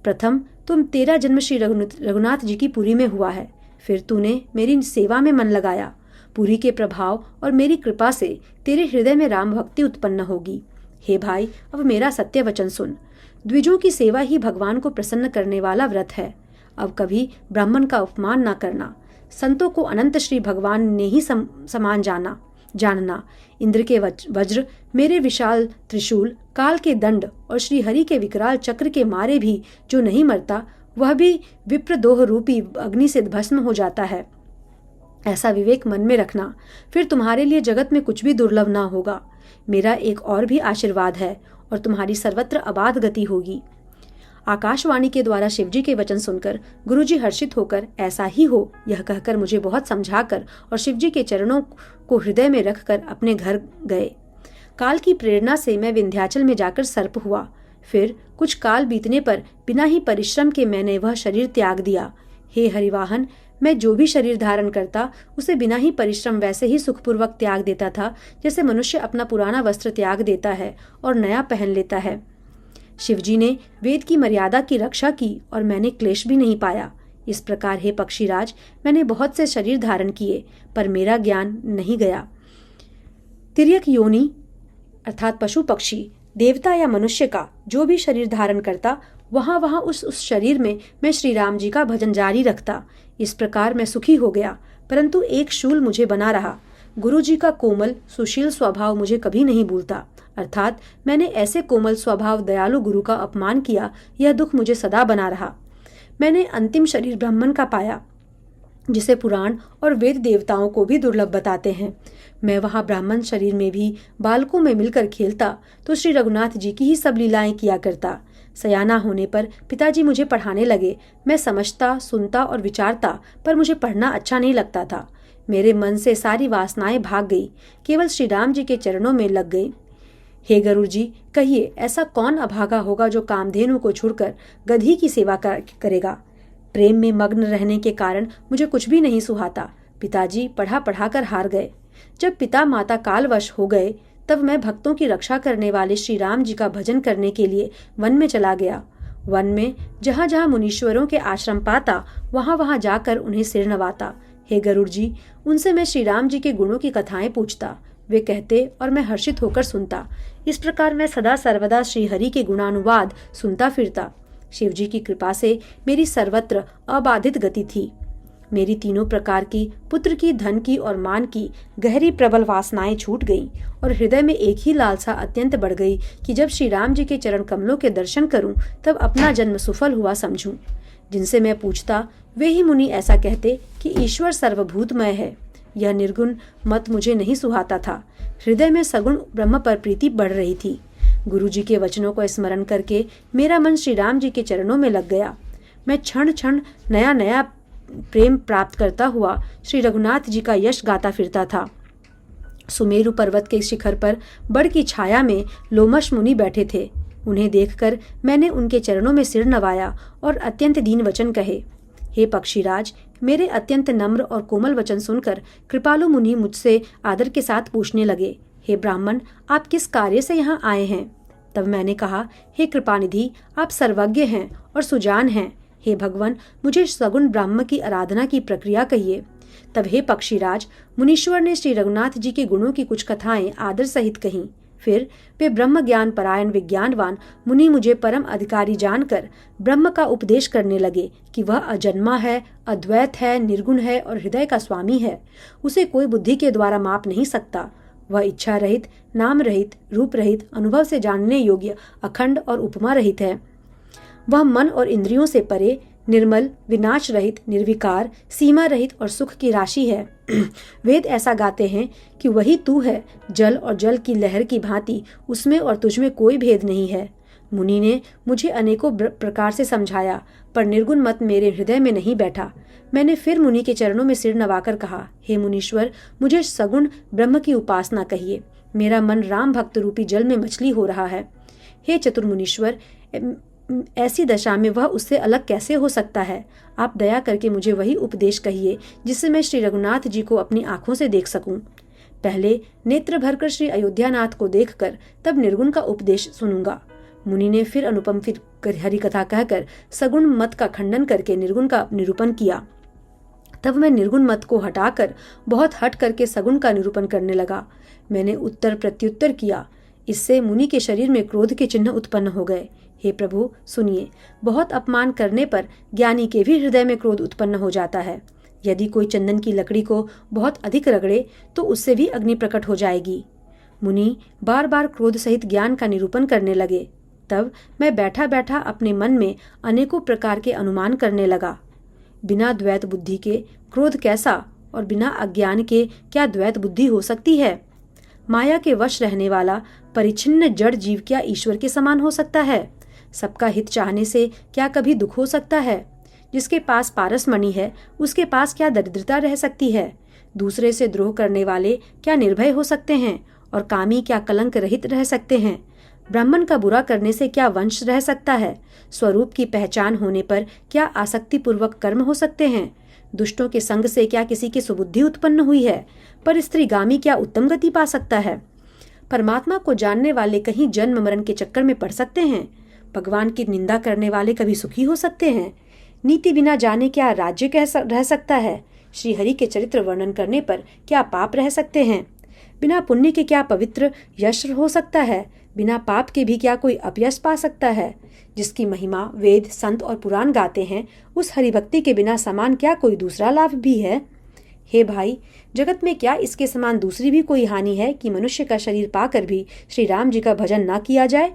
प्रथम तेरा जन्म श्री रघुनाथ जी की पुरी में हुआ है, फिर तूने मेरी सेवा में मन लगाया। पुरी के प्रभाव और मेरी कृपा से तेरे हृदय में राम भक्ति उत्पन्न होगी। हे भाई, अब मेरा सत्य वचन सुन। द्विजों की सेवा ही भगवान को प्रसन्न करने वाला व्रत है। अब कभी ब्राह्मण का अपमान न करना। संतों को अनंत श्री भगवान ने ही समान जाना। जानना, इंद्र के वज्र, मेरे विशाल त्रिशूल, काल के दंड और श्री हरि के विकराल चक्र के मारे भी जो नहीं मरता, वह भी विप्रदोह रूपी अग्नि से भस्म हो जाता है। ऐसा विवेक मन में रखना, फिर तुम्हारे लिए जगत में कुछ भी दुर्लभ ना होगा। मेरा एक और भी आशीर्वाद है और तुम्हारी सर्वत्र अबाध गति होगी। आकाशवाणी के द्वारा शिवजी के वचन सुनकर गुरुजी हर्षित होकर ऐसा ही हो यह कहकर मुझे बहुत समझाकर और शिवजी के चरणों को हृदय में रखकर अपने घर गए। काल की प्रेरणा से मैं विंध्याचल में जाकर सर्प हुआ। फिर कुछ काल बीतने पर बिना ही परिश्रम के मैंने वह शरीर त्याग दिया। हे हरिवाहन, मैं जो भी शरीर धारण करता उसे बिना ही परिश्रम वैसे ही सुखपूर्वक त्याग देता था जैसे मनुष्य अपना पुराना वस्त्र त्याग देता है और नया पहन लेता है। शिवजी ने वेद की मर्यादा की रक्षा की और मैंने क्लेश भी नहीं पाया। इस प्रकार हे पक्षीराज, मैंने बहुत से शरीर धारण किए पर मेरा ज्ञान नहीं गया। तिर्यक योनि अर्थात पशु पक्षी, देवता या मनुष्य का जो भी शरीर धारण करता वहां वहां उस शरीर में मैं श्री राम जी का भजन जारी रखता। इस प्रकार मैं सुखी हो गया, परंतु एक शूल मुझे बना रहा। गुरु जी का कोमल सुशील स्वभाव मुझे कभी नहीं भूलता, अर्थात मैंने ऐसे कोमल स्वभाव दयालु गुरु का अपमान किया, यह दुख मुझे सदा बना रहा। मैंने अंतिम शरीर ब्राह्मण का पाया जिसे पुराण और वेद देवताओं को भी दुर्लभ बताते हैं। मैं वहां ब्राह्मण शरीर में भी बालकों में मिलकर खेलता तो श्री रघुनाथ जी की ही सब लीलाएं किया करता। सयाना होने पर पिताजी मुझे पढ़ाने लगे। मैं समझता, सुनता और विचारता, पर मुझे पढ़ना अच्छा नहीं लगता था। मेरे मन से सारी वासनाएं भाग गई, केवल श्री राम जी के चरणों में लग गई। हे गरुड़ जी, कहिए ऐसा कौन अभागा होगा जो कामधेनु को छोड़कर गधी की सेवा करेगा। प्रेम में मग्न रहने के कारण मुझे कुछ भी नहीं सुहाता। पिताजी पढ़ा पढ़ा कर हार गए। जब पिता माता कालवश हो गए तब मैं भक्तों की रक्षा करने वाले श्री राम जी का भजन करने के लिए वन में चला गया। वन में जहाँ जहाँ मुनीश्वरों के आश्रम पाता वहाँ वहाँ जाकर उन्हें सिर नवाता। हे गरुड़ जी, उनसे मैं श्री राम जी के गुणों की कथाएं पूछता। वे कहते और मैं हर्षित होकर सुनता। इस प्रकार मैं सदा सर्वदा श्री हरि के गुणानुवाद सुनता फिरता। शिवजी की कृपा से मेरी सर्वत्र अबाधित गति थी। मेरी तीनों प्रकार की, पुत्र की, धन की और मान की गहरी प्रबल वासनाएं छूट गईं और हृदय में एक ही लालसा अत्यंत बढ़ गई कि जब श्री राम जी के चरण कमलों के दर्शन करूं तब अपना जन्म सफल हुआ समझूं। जिनसे मैं पूछता वे ही मुनि ऐसा कहते कि ईश्वर सर्वभूतमय है। यह निर्गुण मत मुझे नहीं सुहाता था। हृदय में सगुण ब्रह्म पर प्रीति बढ़ रही थी। गुरु जी के वचनों को स्मरण करके मेरा मन श्री राम जी के चरणों में लग गया। मैं क्षण क्षण नया नया प्रेम प्राप्त करता हुआ श्री रघुनाथ जी का यश गाता फिरता था। सुमेरु पर्वत के शिखर पर बड़ की छाया में लोमश मुनि बैठे थे। उन्हें देखकर मैंने उनके चरणों में सिर नवाया और अत्यंत दीन वचन कहे। हे पक्षीराज, मेरे अत्यंत नम्र और कोमल वचन सुनकर कृपालु मुनि मुझसे आदर के साथ पूछने लगे, हे ब्राह्मण, आप किस कार्य से यहाँ आए हैं? तब मैंने कहा, हे कृपानिधि, आप सर्वज्ञ हैं और सुजान हैं। हे भगवान, मुझे सगुण ब्राह्म की आराधना की प्रक्रिया कहिए। तब हे पक्षीराज, मुनीश्वर ने श्री रघुनाथ जी के गुणों की कुछ कथाएं आदर सहित कहीं। फिर वे ब्रह्म ज्ञान परायण विज्ञानवान मुनि मुझे परम अधिकारी जानकर ब्रह्म का उपदेश करने लगे कि वह अजन्मा है, अद्वैत है, निर्गुण है और हृदय का स्वामी है। उसे कोई बुद्धि के द्वारा माप नहीं सकता। वह इच्छा रहित, नाम रहित, रूप रहित, अनुभव से जानने योग्य, अखंड और उपमा रहित है। वह मन और इंद्रियों से परे, निर्मल, विनाश रहित, निर्विकार, सीमा रहित और सुख की राशि है। वेद ऐसा गाते हैं कि वही तू है, जल और जल की लहर की भांति उसमें और तुझमें कोई भेद नहीं है। मुनि ने मुझे अनेकों प्रकार से समझाया, पर निर्गुण मत मेरे हृदय में नहीं बैठा। मैंने फिर मुनि के चरणों में सिर नवाकर कहा, हे मुनीश्वर, मुझे सगुण ब्रह्म की उपासना कहिए। मेरा मन राम भक्त रूपी जल में मछली हो रहा है। हे चतुर्मुनीश्वर, ऐसी दशा में वह उससे अलग कैसे हो सकता है? आप दया करके मुझे वही उपदेश कहिए जिससे मैं श्री रघुनाथ जी को अपनी आंखों से देख सकूं। पहले नेत्र भरकर श्री अयोध्यानाथ को देखकर तब निर्गुण का उपदेश सुनूंगा। मुनि ने फिर अनुपम हरि कथा कहकर सगुण मत का खंडन करके निर्गुण का निरूपण किया। तब मैं निर्गुण मत को हटाकर बहुत हट करके सगुण का निरूपण करने लगा। मैंने उत्तर प्रत्युत्तर किया। इससे मुनि के शरीर में क्रोध के चिन्ह उत्पन्न हो गए। हे प्रभु, सुनिए, बहुत अपमान करने पर ज्ञानी के भी हृदय में क्रोध उत्पन्न हो जाता है। यदि कोई चंदन की लकड़ी को बहुत अधिक रगड़े तो उससे भी अग्नि प्रकट हो जाएगी। मुनि बार बार क्रोध सहित ज्ञान का निरूपण करने लगे। तब मैं बैठा बैठा अपने मन में अनेकों प्रकार के अनुमान करने लगा। बिना द्वैत बुद्धि के क्रोध कैसा, और बिना अज्ञान के क्या द्वैत बुद्धि हो सकती है? माया के वश रहने वाला परिच्छिन्न जड़ जीव क्या ईश्वर के समान हो सकता है? सबका हित चाहने से क्या कभी दुख हो सकता है? जिसके पास पारस मणि है उसके पास क्या दरिद्रता रह सकती है? दूसरे से द्रोह करने वाले क्या निर्भय हो सकते हैं, और कामी क्या कलंक रहित रह सकते हैं? ब्राह्मण का बुरा करने से क्या वंश रह सकता है? स्वरूप की पहचान होने पर क्या आसक्ति पूर्वक कर्म हो सकते हैं? दुष्टों के संग से क्या किसी की सुबुद्धि उत्पन्न हुई है? पर स्त्रीगामी क्या उत्तम गति पा सकता है? परमात्मा को जानने वाले कहीं जन्म मरण के चक्कर में पड़ सकते हैं? भगवान की निंदा करने वाले कभी सुखी हो सकते हैं? नीति बिना जाने क्या राज्य रह सकता है? श्री हरि के चरित्र वर्णन करने पर क्या पाप रह सकते हैं? बिना पुण्य के क्या पवित्र यश हो सकता है? बिना पाप के भी क्या कोई अपयश पा सकता है? जिसकी महिमा वेद संत और पुराण गाते हैं, उस हरिभक्ति के बिना समान क्या कोई दूसरा लाभ भी है? हे भाई, जगत में क्या इसके समान दूसरी भी कोई हानि है कि मनुष्य का शरीर पाकर भी श्री राम जी का भजन न किया जाए?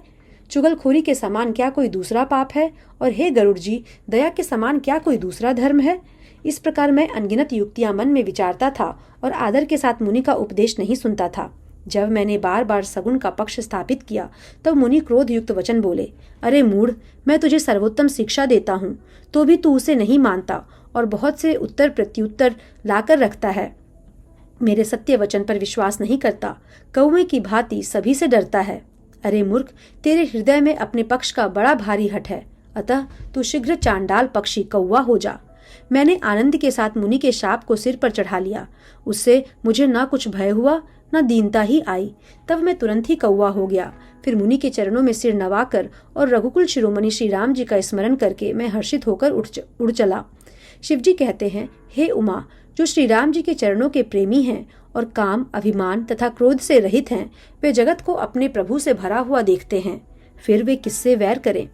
चुगलखोरी के समान क्या कोई दूसरा पाप है? और हे गरुड़ जी, दया के समान क्या कोई दूसरा धर्म है? इस प्रकार मैं अनगिनत युक्तियां मन में विचारता था और आदर के साथ मुनि का उपदेश नहीं सुनता था। जब मैंने बार बार सगुण का पक्ष स्थापित किया तब मुनि क्रोध युक्त वचन बोले, अरे मूढ़, मैं तुझे सर्वोत्तम शिक्षा देता हूँ तो भी तू उसे नहीं मानता और बहुत से उत्तर प्रत्युत्तर लाकर रखता है। मेरे सत्य वचन पर विश्वास नहीं करता, कौवे की भांति सभी से डरता है। अरे मूर्ख, तेरे हृदय में अपने पक्ष का बड़ा भारी हठ है, अतः तू शीघ्र चांडाल पक्षी कौवा हो जा। मैंने आनंद के साथ मुनि के शाप को सिर पर चढ़ा लिया। उससे मुझे न कुछ भय हुआ न दीनता ही आई। तब मैं तुरंत ही कौवा हो गया। फिर मुनि के चरणों में सिर नवाकर और रघुकुल शिरोमणि श्री राम जी का स्मरण करके मैं हर्षित होकर उड़ चला। शिवजी कहते हैं, हे उमा, जो श्री राम जी के चरणों के प्रेमी हैं और काम, अभिमान तथा क्रोध से रहित हैं, वे जगत को अपने प्रभु से भरा हुआ देखते हैं, फिर वे किससे वैर करें?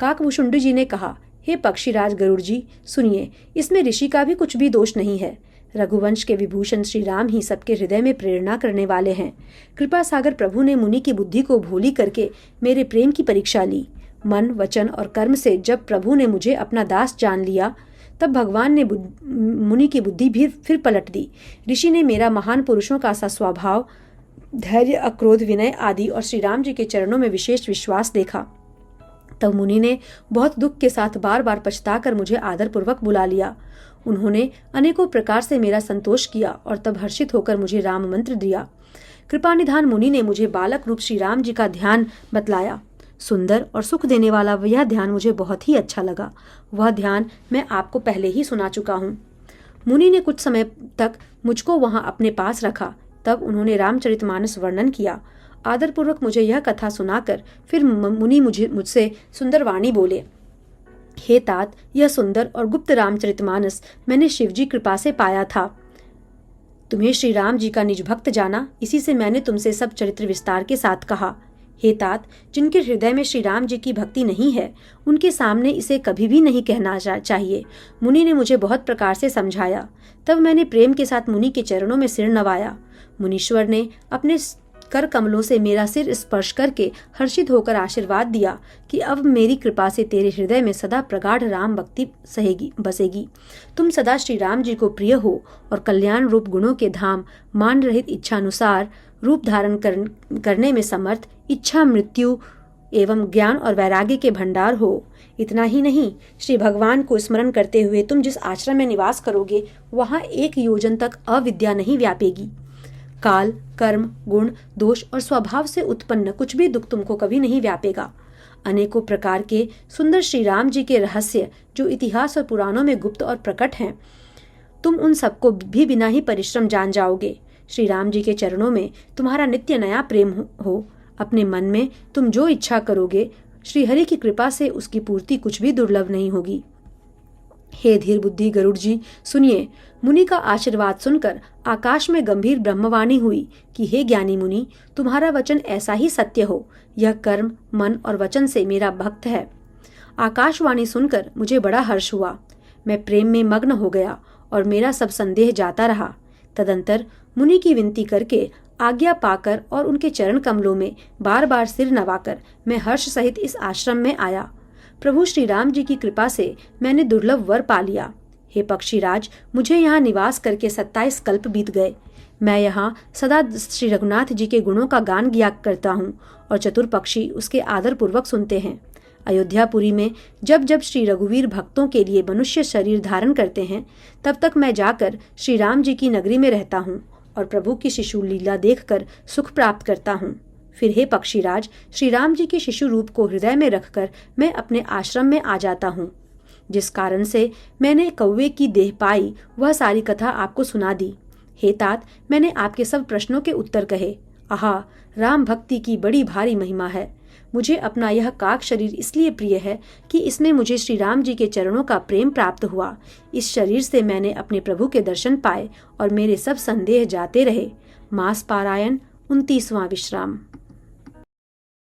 काकभूषुंडी जी ने कहा, हे पक्षीराज गरुड़ जी, सुनिए, इसमें ऋषि का भी कुछ भी दोष नहीं है। रघुवंश के विभूषण श्री राम ही सबके हृदय में प्रेरणा करने वाले हैं। कृपा सागर प्रभु ने मुनि की बुद्धि को भोली करके मेरे प्रेम की परीक्षा ली। मन, वचन और कर्म से जब प्रभु ने मुझे अपना दास जान लिया, तब भगवान ने मुनि की बुद्धि भी फिर पलट दी। ऋषि ने मेरा महान पुरुषों का सा स्वभाव, धैर्य, अक्रोध, विनय आदि और श्री राम जी के चरणों में विशेष विश्वास देखा। तब मुनि ने बहुत दुख के साथ बार बार पछताकर मुझे आदरपूर्वक बुला लिया। उन्होंने अनेकों प्रकार से मेरा संतोष किया और तब हर्षित होकर मुझे राम मंत्र दिया। कृपानिधान मुनि ने मुझे बालक रूप श्री राम जी का ध्यान बतलाया। सुंदर और सुख देने वाला यह ध्यान मुझे बहुत ही अच्छा लगा। वह ध्यान मैं आपको पहले ही सुना चुका हूँ। मुनि ने कुछ समय तक मुझको वहां अपने पास रखा। तब उन्होंने रामचरितमानस वर्णन किया। आदरपूर्वक मुझे यह कथा सुनाकर फिर मुनि मुझसे सुंदर वाणी बोले, हे तात, यह सुंदर और गुप्त रामचरितमानस मैंने शिवजी कृपा से पाया था। तुम्हें श्री राम जी का निज भक्त जाना, इसी से मैंने तुमसे सब चरित्र विस्तार के साथ कहा। हे तात, जिनके हृदय में श्री राम जी की भक्ति नहीं है, उनके सामने इसे कभी भी नहीं कहना चाहिए। मुनि ने मुझे बहुत प्रकार से समझाया। तब मैंने प्रेम के साथ मुनि के चरणों में सिर नवाया। मुनीश्वर ने अपने कर कमलों से मेरा सिर स्पर्श करके हर्षित होकर आशीर्वाद दिया कि अब मेरी कृपा से तेरे हृदय में सदा प्रगाढ़ राम भक्ति बसेगी। तुम सदा श्री राम जी को प्रिय हो और कल्याण रूप गुणों के धाम, मान रहित इच्छानुसार रूप धारण करने में समर्थ, इच्छा, मृत्यु एवं ज्ञान और वैराग्य के भंडार हो। इतना ही नहीं, श्री भगवान को स्मरण करते हुए तुम जिस आश्रम में निवास करोगे, वहां 1 योजन तक अविद्या नहीं व्यापेगी। काल, कर्म, गुण, दोष और स्वभाव से उत्पन्न कुछ भी दुख तुमको कभी नहीं व्यापेगा। अनेकों प्रकार के सुंदर श्री राम जी के रहस्य जो इतिहास और पुराणों में गुप्त और प्रकट हैं, तुम उन सबको भी बिना ही परिश्रम जान जाओगे। श्री राम जी के चरणों में तुम्हारा नित्य नया प्रेम हो। अपने मन में तुम जो इच्छा करोगे, श्री हरि की कृपा से उसकी पूर्ति कुछ भी दुर्लभ नहीं होगी। हे धीर बुद्धि गरुड़ जी, सुनिए। मुनि का आशीर्वाद सुनकर आकाश में गंभीर ब्रह्मवाणी हुई कि हे ज्ञानी मुनि, तुम्हारा वचन ऐसा ही सत्य हो। यह कर्म, मन और वचन से मेरा भक्त है। आकाशवाणी सुनकर मुझे बड़ा हर्ष हुआ। मैं प्रेम में मग्न हो गया और मेरा सब संदेह जाता रहा। तदंतर मुनि की विनती करके आज्ञा पाकर और उनके चरण कमलों में बार बार सिर नवाकर मैं हर्ष सहित इस आश्रम में आया। प्रभु श्री राम जी की कृपा से मैंने दुर्लभ वर पा लिया। हे पक्षीराज, मुझे यहाँ निवास करके 27 कल्प बीत गए। मैं यहाँ सदा श्री रघुनाथ जी के गुणों का गान किया करता हूँ और चतुर पक्षी उसके आदर पूर्वक सुनते हैं। अयोध्यापुरी में जब जब श्री रघुवीर भक्तों के लिए मनुष्य शरीर धारण करते हैं, तब तक मैं जाकर श्री राम जी की नगरी में रहता हूँ और प्रभु की शिशु लीला देखकर सुख प्राप्त करता हूँ। फिर हे पक्षीराज, श्री राम जी के शिशु रूप को हृदय में रखकर मैं अपने आश्रम में आ जाता हूँ। जिस कारण से मैंने कौवे की देह पाई, वह सारी कथा आपको सुना दी। हे तात, मैंने आपके सब प्रश्नों के उत्तर कहे। आहा, राम भक्ति की बड़ी भारी महिमा है। मुझे अपना यह काक शरीर इसलिए प्रिय है कि इसमें मुझे श्री राम जी के चरणों का प्रेम प्राप्त हुआ। इस शरीर से मैंने अपने प्रभु के दर्शन पाए और मेरे सब संदेह जाते रहे। मास पारायण 29वां विश्राम।